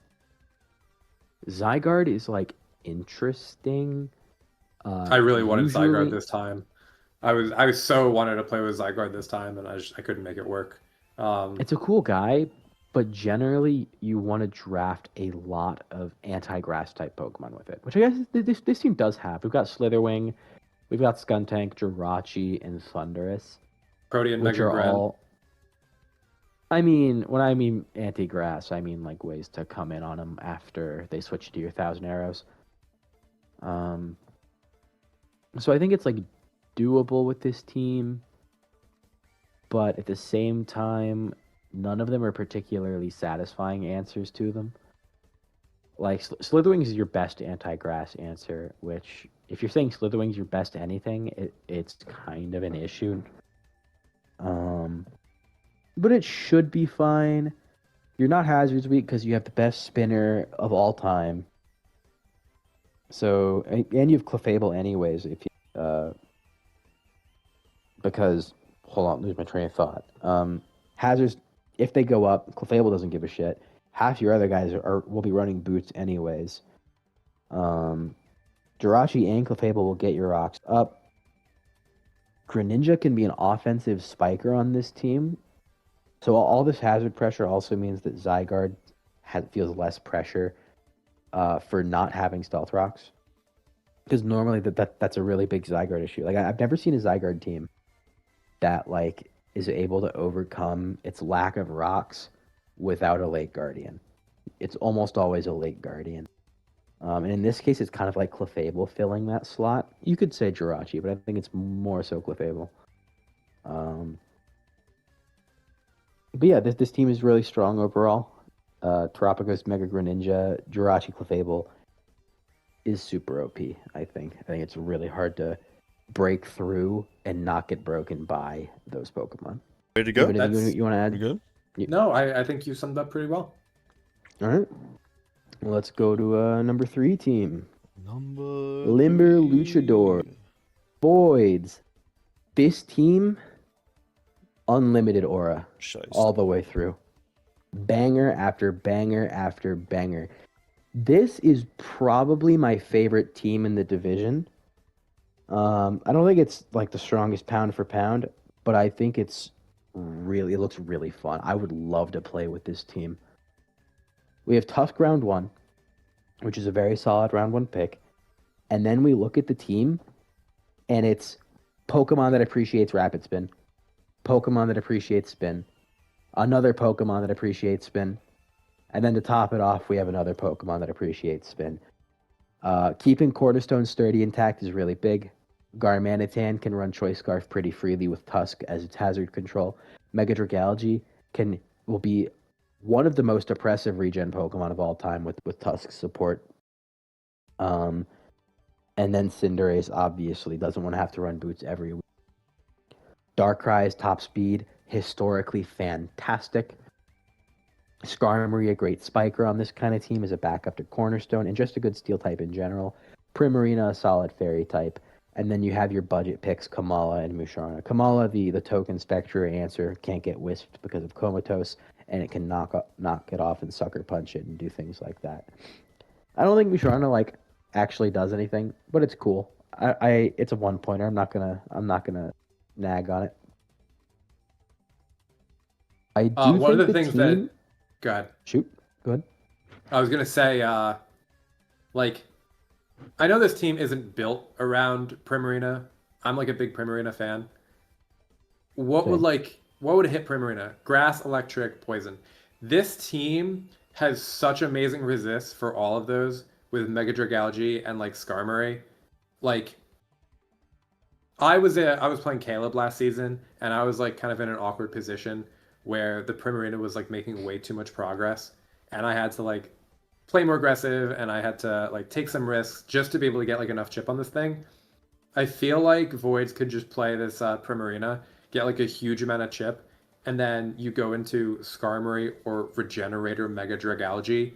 Zygarde is like interesting. I really wanted Zygarde this time. I was so wanted to play with Zygarde this time, and I couldn't make it work. It's a cool guy, but generally you want to draft a lot of anti-grass type Pokemon with it, which I guess this team does have. We've got Slitherwing, we've got Skuntank, Jirachi, and Thundurus. Protean which Mega are Grand. all. I mean, when I mean anti-grass, I mean like ways to come in on them after they switch to your 1,000 arrows. So I think it's like doable with this team, but at the same time, none of them are particularly satisfying answers to them. Like Slitherwing is your best anti-grass answer, which if you're saying Slitherwing is your best anything, it's kind of an issue. But it should be fine. You're not Hazards weak because you have the best spinner of all time. So, and you have Clefable anyways. If you, because hold on, lose my train of thought. Hazards, if they go up, Clefable doesn't give a shit. Half your other guys will be running boots anyways. Jirachi and Clefable will get your rocks up. Greninja can be an offensive spiker on this team. So all this hazard pressure also means that Zygarde feels less pressure for not having Stealth Rocks. Because normally that's a really big Zygarde issue. Like I've never seen a Zygarde team that like is able to overcome its lack of rocks without a late Guardian. It's almost always a late Guardian. And in this case, it's kind of like Clefable filling that slot. You could say Jirachi, but I think it's more so Clefable. But yeah, this team is really strong overall. Terapagos, Mega Greninja, Jirachi, Clefable is super OP, I think. I think it's really hard to break through and not get broken by those Pokemon. Ready to go? You want to add? You good? No, I think you summed up pretty well. All right. Let's go to number 3 team. Number Limber 3. Luchador. Voids. This team, unlimited aura all the way through. Banger after banger after banger. This is probably my favorite team in the division. I don't think it's like the strongest pound for pound, but I think it looks really fun. I would love to play with this team. We have Tusk round 1, which is a very solid round 1 pick. And then we look at the team, and it's Pokemon that appreciates Rapid Spin, Pokemon that appreciates Spin, another Pokemon that appreciates Spin, and then to top it off, we have another Pokemon that appreciates Spin. Keeping Cornerstone sturdy intact is really big. Garmanitan can run Choice Scarf pretty freely with Tusk as its hazard control. Mega Dragalge will be one of the most oppressive regen Pokemon of all time with Tusk's support. And then Cinderace obviously doesn't want to have to run boots every week. Darkrai's top speed, historically fantastic. Skarmory, a great spiker on this kind of team, is a backup to Cornerstone, and just a good steel type in general. Primarina, a solid fairy type. And then you have your budget picks, Kamala and Musharna. Kamala, the token Spectre answer, can't get wisped because of Comatose, and it can knock it off and sucker punch it and do things like that. I don't think Musharna actually does anything, but it's cool. It's a 1-pointer. I'm not gonna nag on it. I do one of think the things team... that go ahead. Shoot. Go ahead. I was gonna say, I know this team isn't built around Primarina. I'm a big Primarina fan. What would hit Primarina? Grass, electric, poison. This team has such amazing resists for all of those with Mega Dragalge and Skarmory. I was playing Caleb last season, and I was kind of in an awkward position where the Primarina was making way too much progress, and I had to play more aggressive, and I had to take some risks just to be able to get enough chip on this thing. I feel like Voids could just play this Primarina, get a huge amount of chip, and then you go into Skarmory or Regenerator Mega Dragalge.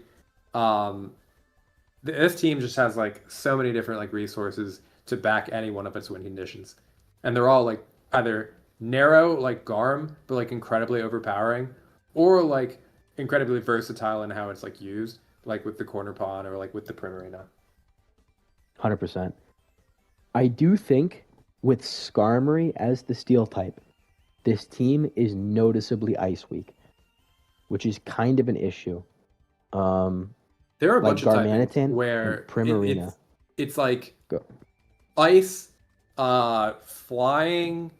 This team just has so many different resources to back any one of its win conditions, and they're all either narrow Garm but incredibly overpowering, or incredibly versatile in how it's used, with the Corner Pawn or with the Primarina. 100%. I do think with Skarmory as the steel type, this team is noticeably ice weak, which is kind of an issue. There are a bunch of typings where Primarina. It's Go. ice, flying,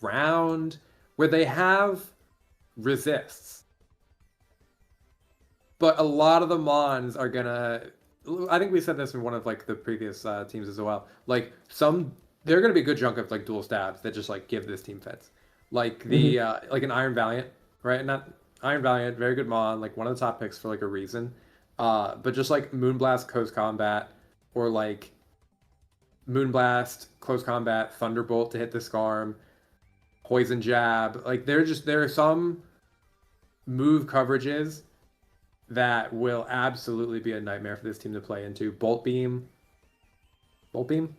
ground, where they have resists. But a lot of the Mons are gonna... I think we said this in one of the previous teams as well. They're gonna be a good chunk of dual stabs that just give this team fits. An Iron Valiant, right? Not Iron Valiant, very good Mon, one of the top picks for a reason. But just Moonblast Close Combat, or Moonblast Close Combat, Thunderbolt to hit the Skarm, Poison Jab. There are some move coverages that will absolutely be a nightmare for this team to play into. Bolt Beam. Bolt Beam?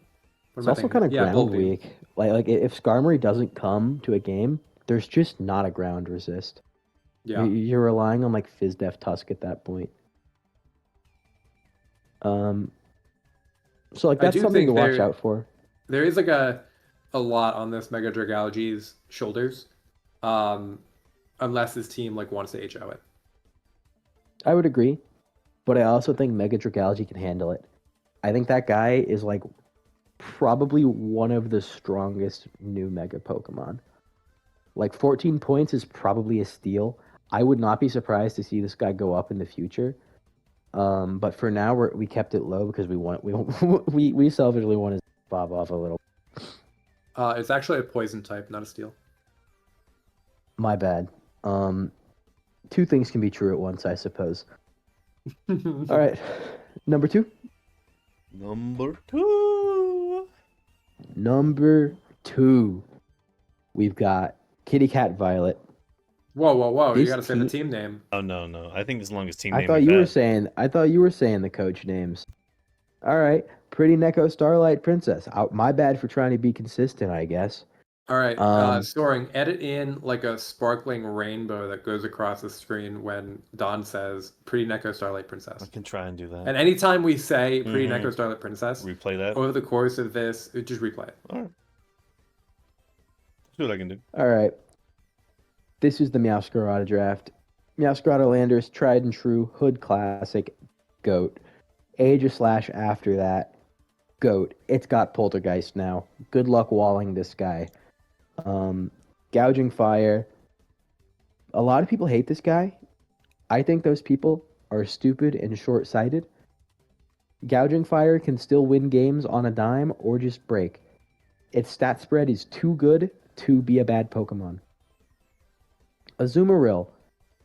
It's also kind of ground weak. If Skarmory doesn't come to a game, there's just not a ground resist. Yeah. You're relying on Fizdef Tusk at that point. So that's something to watch out for. There is a lot on this Mega Dragalge's shoulders, unless this team wants to HO it. I would agree, but I also think Mega Dragalge can handle it. I think that guy is probably one of the strongest new Mega Pokemon. 14 points is probably a steal. I would not be surprised to see this guy go up in the future. But for now, we kept it low because we selfishly want to bob off a little. It's actually a poison type, not a steel. My bad. Two things can be true at once, I suppose. All right, number 2. Number two, we've got Kitty Cat Violet, Whoa! You This gotta say the team. team name. Oh no. I think as long as team I name thought we've you were had. saying. I thought you were saying the coach names. All right, pretty Neko Starlight Princess. My bad for trying to be consistent, I guess. All right, Um, Soaring, edit in like a sparkling rainbow that goes across the screen when Don says "Pretty Neko Starlight I Princess." can try and do that. And anytime we say "Pretty Mhm. Neko Starlight Princess," Replay that. over the course of this, just replay it. All right. See what I can do. all right, this is the Meowscarada draft. Meowscarada Landers, tried and true, Hood Classic, GOAT. Age of Slash after that, GOAT. It's got Poltergeist now. Good luck walling this guy. Gouging Fire. A lot of people hate this guy. I think those people are stupid and short sighted. Gouging Fire can still win games on a dime or just break. Its stat spread is too good to be a bad Pokemon. Azumarill,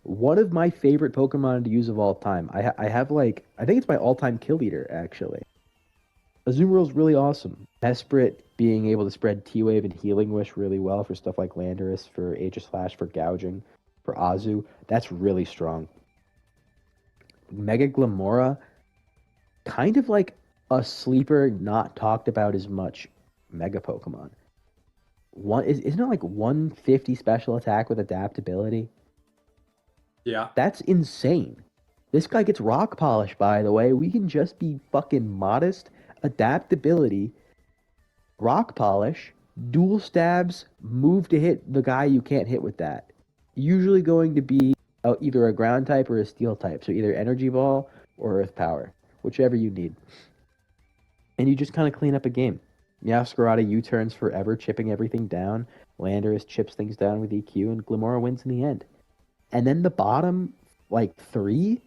one of my favorite Pokemon to use of all time. I have like, I think it's my all time kill leader, actually. Azumarill's really awesome. Esprit being able to spread T-Wave and Healing Wish really well for stuff like Landorus, for Aegis Slash, for Gouging, for Azu. That's really strong. Mega Glamora, kind of like a sleeper not talked about as much Mega Pokemon. Isn't it like 150 special attack with adaptability? Yeah. That's insane. This guy gets rock polish, by the way. We can just be fucking modest. Adaptability, rock polish, dual stabs, move to hit the guy you can't hit with that. Usually going to be either a ground type or a steel type. So either energy ball or earth power, whichever you need. And you just kind of clean up a game. Meowscarada U-turns forever, chipping everything down. Landorus chips things down with EQ, and Glamora wins in the end. And then the bottom, like, 3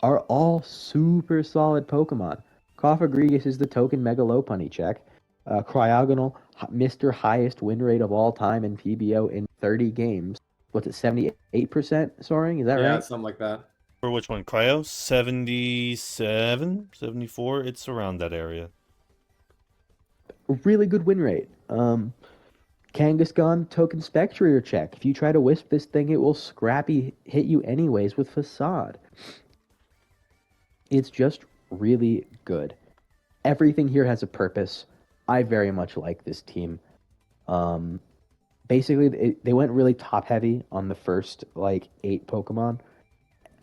are all super solid Pokemon. Cofagrigus is the token Mega Lopunny check. Cryogonal, Mr. Highest win rate of all time in PBO in 30 games. What's it, 78% soaring? Is that Yeah, right? something like that. For which one? Cryo? 77? 74? It's around that area. A really good win rate. Kangaskhan, token Spectrier check. If you try to wisp this thing, it will scrappy hit you anyways with Facade. It's just really good. Everything here has a purpose. I very much like this team. Basically, they went really top heavy on the first like 8 Pokemon,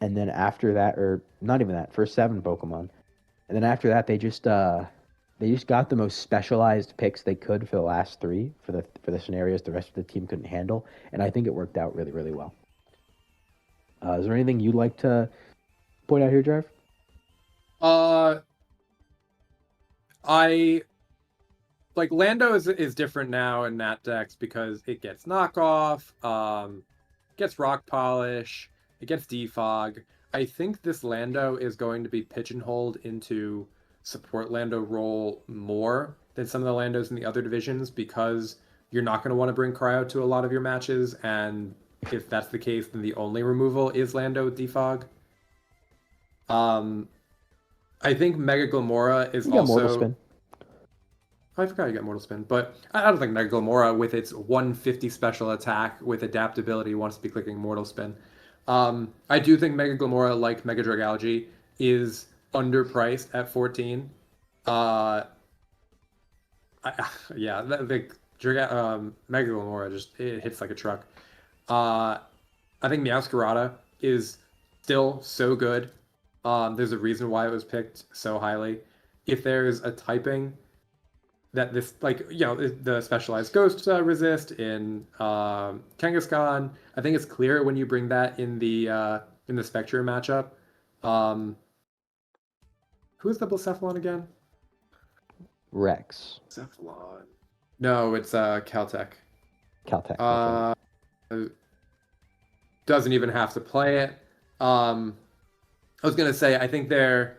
and then after that, or not even that, first 7 Pokemon, and then after that, they just got the most specialized picks they could for the last 3 for the scenarios the rest of the team couldn't handle, and I think it worked out really, really well. Is there anything you'd like to point out here, Jarv? I like Lando is different now in Nat Dex because it gets knockoff, gets rock polish, it gets defog. I think this Lando is going to be pigeonholed into support Lando role more than some of the Landos in the other divisions because you're not going to want to bring Cryo to a lot of your matches, and if that's the case, then the only removal is Lando with defog. I think Mega Glamora is You got also. Mortal Spin. I forgot you got Mortal Spin, but I don't think Mega Glamora with its 150 special attack with adaptability wants to be clicking Mortal Spin. I do think Mega Glamora, like Mega Dragalge, is underpriced at 14. Yeah, the Mega Glamora just it hits like a truck. I think Meowscarada is still so good. There's a reason why it was picked so highly. If there's a typing that this, like, you know, the specialized ghost resist in Kangaskhan, I think it's clear when you bring that in the Spectre matchup. Who is the Blacephalon again? Rex. Cephalon. No, it's Caltech. Caltech. Doesn't even have to play it. I was gonna say, I think there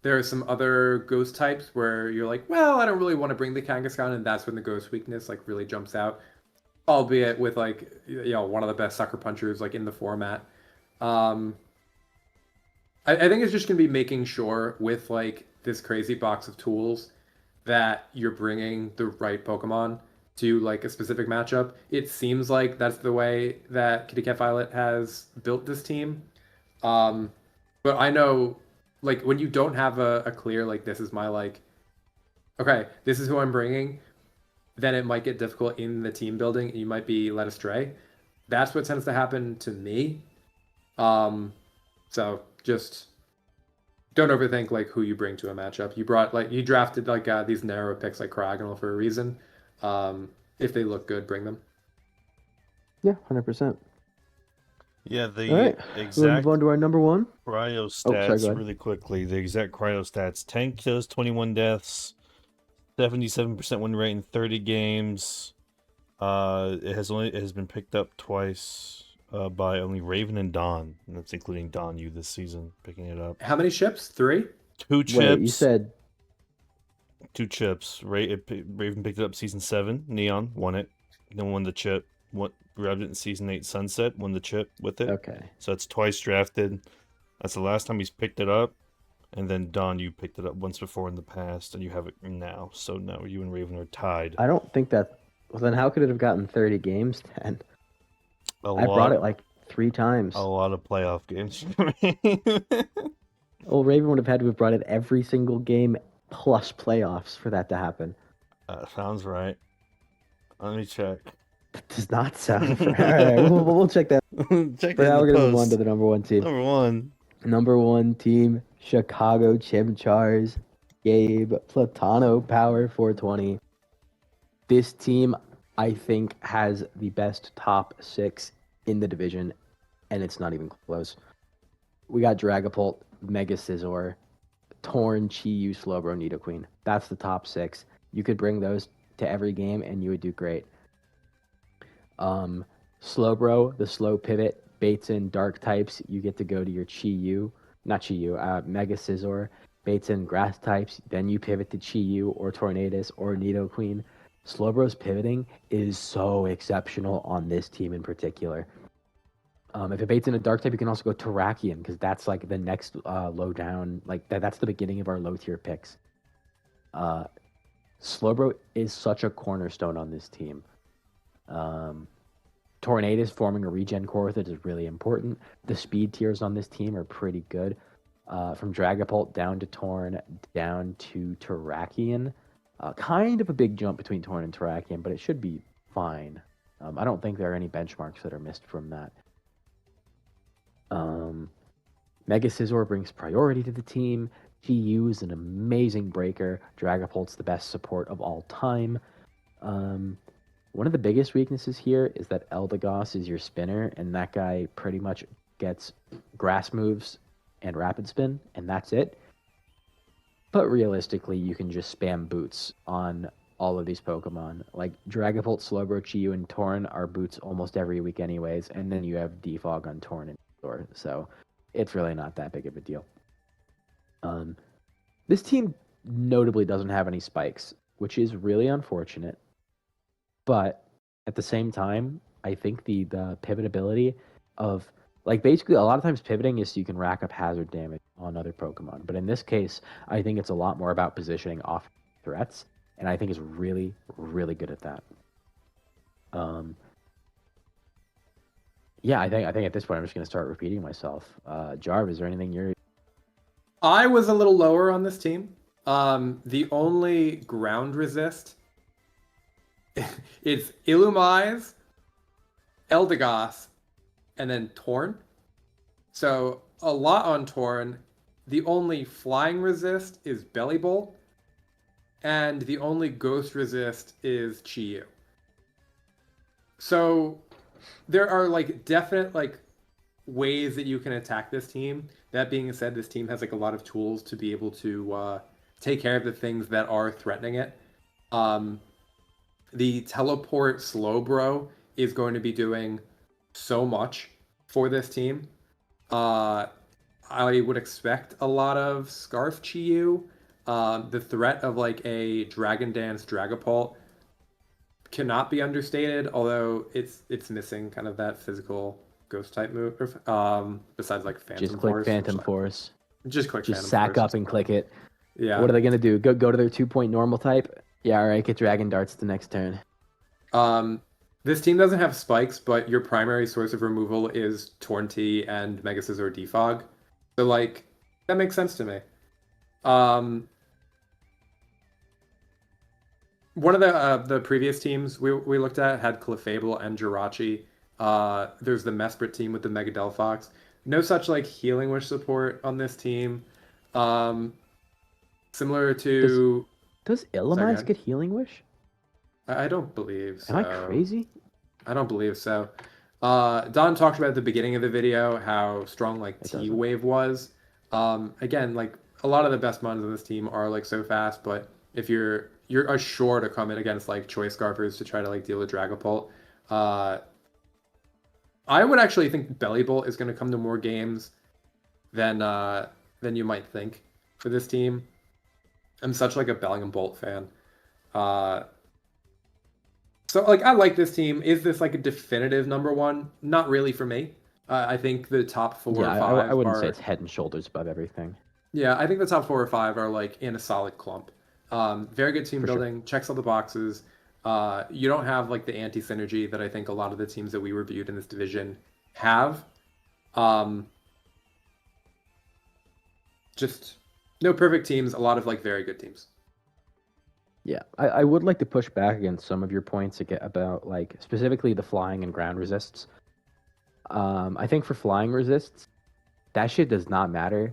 are some other ghost types where you're like, well, I don't really want to bring the Kangaskhan, and that's when the ghost weakness like really jumps out. Albeit with like, you know, one of the best sucker punchers like in the format. I think it's just gonna be making sure with like this crazy box of tools that you're bringing the right Pokemon. to like a specific matchup. It seems like that's the way that Kitty Cat Violet has built this team. But I know, like, when you don't have a clear, like, this is my, like, okay, this is who I'm bringing, then it might get difficult in the team building and you might be led astray. That's what tends to happen to me. So just don't overthink, like, who you bring to a matchup. You drafted, like, these narrow picks like Craggle for a reason. If they look good, bring them. Yeah, 100%. Yeah, the All right, we'll exact move on to our number one. cryo sorry, go stats ahead. really quickly. The exact cryo stats: 10 kills, 21 deaths, 77% win rate in 30 games. It has been picked up twice by only Raven and Dawn, and that's including Dawn you this season picking it up. How many ships? 3? 2 chips. Wait, you said 2 chips. Raven picked it up season 7. Neon won it. Then won the chip. Grabbed it in season 8. Sunset won the chip with it. okay. So it's twice drafted. That's the last time he's picked it up. And then Don, you picked it up once before in the past, and you have it now. So now you and Raven are tied. I don't think that. Well, then how could it have gotten 30 games then? I brought it like 3 times. A lot of playoff games. Well, Raven would have had to have brought it every single game plus playoffs for that to happen. Sounds right. Let me check. That does not sound right. All right, we'll check that. Check For that now, in we're the going to move on post. to the number one team. Number one. Number one team, Chicago Chimchars, Gabe Platano, Power 420. This team, I think, has the best top 6 in the division, and it's not even close. We got Dragapult, Mega Scizor, Torn, Chi-Yu, Slowbro, Nidoqueen. That's the top 6. You could bring those to every game, and you would do great. Slowbro, the slow pivot, baits in dark types. You get to go to your Mega Scizor, baits in grass types. Then you pivot to Chi-Yu or Tornadus or Nidoqueen. Slowbro's pivoting is so exceptional on this team in particular. If it baits in a dark type, you can also go Terrakion because that's like the next low down. Like that's the beginning of our low tier picks. Slowbro is such a cornerstone on this team. Tornadus forming a regen core with it is really important. The speed tiers on this team are pretty good. From Dragapult down to Torn, down to Terrakion. Kind of a big jump between Torn and Terrakion, but it should be fine. I don't think there are any benchmarks that are missed from that. Mega Scizor brings priority to the team. Chi-Yu is an amazing breaker. Dragapult's the best support of all time. One of the biggest weaknesses here is that Eldegoss is your spinner, and that guy pretty much gets grass moves and rapid spin, and that's it. But realistically, you can just spam boots on all of these Pokemon. Like Dragapult, Slowbro, Chi-Yu, and Torn are boots almost every week anyways, and then you have Defog on Torn and Thor, so it's really not that big of a deal. This team notably doesn't have any spikes, which is really unfortunate. But at the same time, I think the pivot ability of, like, basically a lot of times pivoting is so you can rack up hazard damage on other Pokemon. But in this case, I think it's a lot more about positioning off threats, and I think it's really, really good at that. Yeah, I think at this point I'm just going to start repeating myself. Jarv, is there anything you're... I was a little lower on this team. The only ground resist is Illumise, Eldegoss, and then Torn. So a lot on Torn. The only flying resist is Bellybolt, and the only ghost resist is Chi-Yu. So there are like definite like ways that you can attack this team. That being said, this team has like a lot of tools to be able to take care of the things that are threatening it. The teleport Slowbro is going to be doing so much for this team. I would expect a lot of Scarf Chi-Yu. The threat of like a Dragon Dance Dragapult cannot be understated, although it's missing kind of that physical ghost type move. Besides like Phantom Force. Just click Phantom Force. Just click Just Phantom sack Force. up and click it. Yeah. What are they going to do? Go to their 2-point normal type? Yeah, all right, get Dragon Darts the next turn. This team doesn't have spikes, but your primary source of removal is Tornti and Mega Scizor Defog. So, like, that makes sense to me. One of the previous teams we looked at had Clefable and Jirachi. There's the Mesprit team with the Mega Delphox. No such like Healing Wish support on this team. Similar to does Illumise get Healing Wish? I don't believe so. Am I crazy? I don't believe so. Don talked about at the beginning of the video how strong like T-Wave was. Again, like a lot of the best mons on this team are like so fast, but if you're sure to come in against like Choice Scarfers to try to like deal with Dragapult. I would actually think Bellybolt is going to come to more games than you might think for this team. I'm such like a Bellingham Bolt fan. So like I like this team. Is this like a definitive number one? Not really for me. I think the top 4 or 5 I wouldn't say it's head and shoulders above everything. Yeah, I think the top 4 or 5 are like in a solid clump. Very good team building, sure. checks all the boxes. You don't have like the anti-synergy that I think a lot of the teams that we reviewed in this division have. Just no perfect teams, a lot of like very good teams. Yeah, I would like to push back against some of your points about like specifically the flying and ground resists. I think for flying resists, that shit does not matter.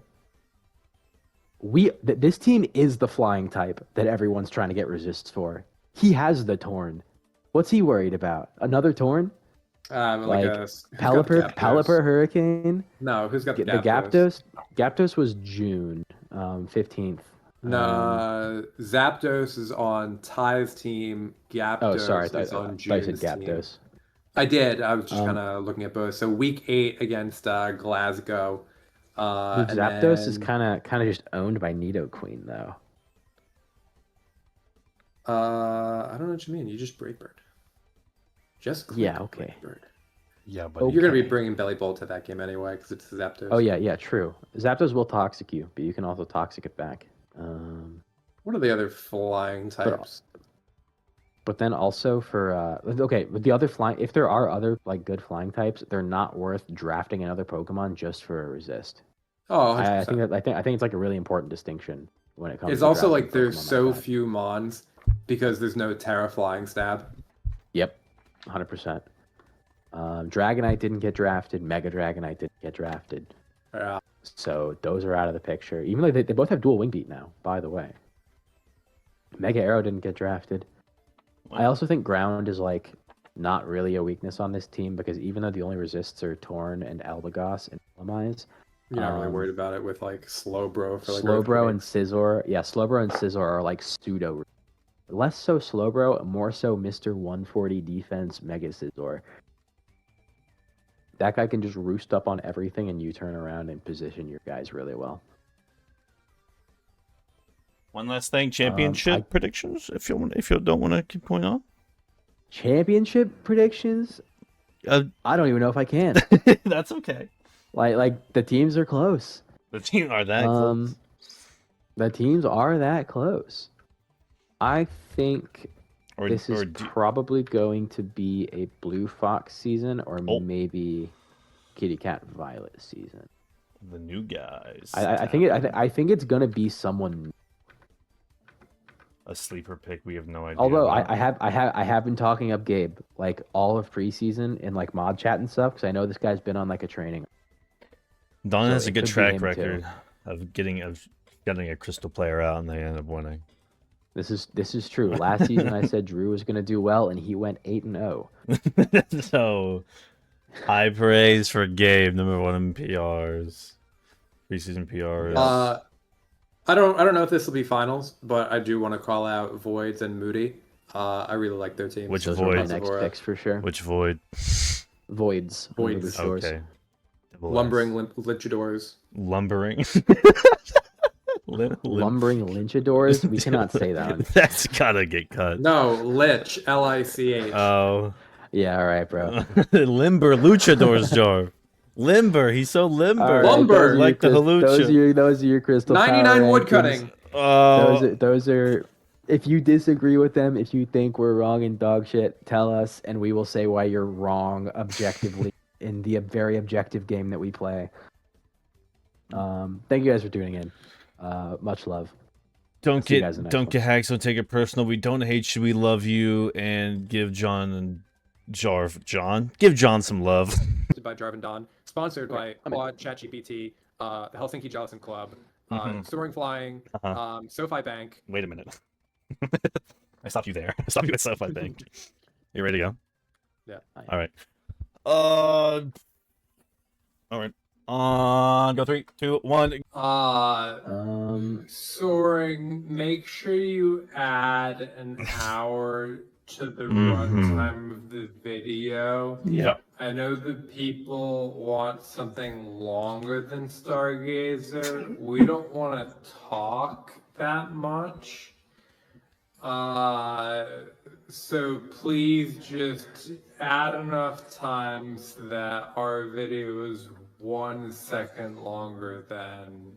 This team is the flying type that everyone's trying to get resists for. He has the Torn. What's he worried about? Another Torn? Like Pelipper Hurricane? No, who's got the Gapdos? Gapdos was June 15th. No, Zapdos is on Ty's team. Gapdos is on June's I said Gapdos. Team. I did. I was just kind of looking at both. So week 8 against Glasgow. Zapdos is kind of just owned by Nidoqueen though. I don't know what you mean. You just Brightbird. Just okay. Brightbird. Yeah, but you're gonna be bringing Bellybolt to that game anyway because it's Zapdos. Oh yeah, true. Zapdos will toxic you, but you can also toxic it back. What are the other flying types? But then also for with the other flying, if there are other like good flying types, they're not worth drafting another Pokemon just for a resist. Oh, I think it's like a really important distinction when it comes. It's to also like there's Pokemon so like few Mons because there's no Terra Flying Stab. Yep, 100%. Dragonite didn't get drafted. Mega Dragonite didn't get drafted. Yeah. So those are out of the picture. Even though they both have dual wing beat now, by the way. Mega Arrow didn't get drafted. I also think ground is like not really a weakness on this team because even though the only resists are Torn and Eldegoss and Illumise, you're not really worried about it with like Slowbro for like Slowbro and Scizor. Yeah, Slowbro and Scizor are like pseudo. Less so Slowbro, more so Mr. 140 defense Mega Scizor. That guy can just roost up on everything and you turn around and position your guys really well. One last thing, championship predictions, if you don't want to keep going on. Championship predictions? I don't even know if I can. That's okay. Like the teams are close. The teams are that close. The teams are that close. I think this is probably going to be a Blue Fox season or maybe Kitty Cat Violet season. The new guys. I think it's gonna be someone. A sleeper pick. We have no idea. Although I have been talking up Gabe like all of preseason in like mod chat and stuff because I know this guy's been on like a training. Don has a good track record of getting a crystal player out and they end up winning. This is true. Last season I said Drew was gonna do well and he went 8-0. So high praise for Gabe, number 1 in PRs, preseason PRs. I don't know if this will be finals, but I do want to call out Voids and Moody. I really like their teams. Which Those Voids? are my next picks for sure. Which Void? Voids. Okay. Lumbering Luchadores. Lumbering. Lumbering Lynchadores? We cannot say that. That's gotta get cut. No, Lich. Lich. Oh. Yeah, all right, bro. Limber Luchadores jar. Limber, he's so limber. Right, Lumber, like the Halucha. Those are your crystal 99 power wood rankings. cutting. Those are if you disagree with them, if you think we're wrong in dog shit, tell us, and we will say why you're wrong objectively in the very objective game that we play. Thank you guys for tuning in. Much love. Don't See you guys in the next don't one. get hacked. Don't take it personal. We don't hate you. We love you, and give John and give John some love. By Darv and Don. Sponsored by Quad, ChatGPT, the Helsinki Jellison Club, Soaring Flying, SoFi Bank. Wait a minute. I stopped you there. I stopped you at SoFi Bank. You ready to go? Yeah. All right. All right. Go 3, 2, 1. Soaring, make sure you add an hour to the runtime of the video. Yeah. I know that people want something longer than Stargazer. We don't want to talk that much. So please just add enough time so that our video is 1 second longer than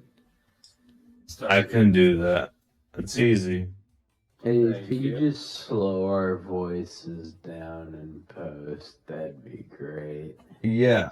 Stargazer. I can do that. It's easy. If you just slow our voices down in post, that'd be great. Yeah.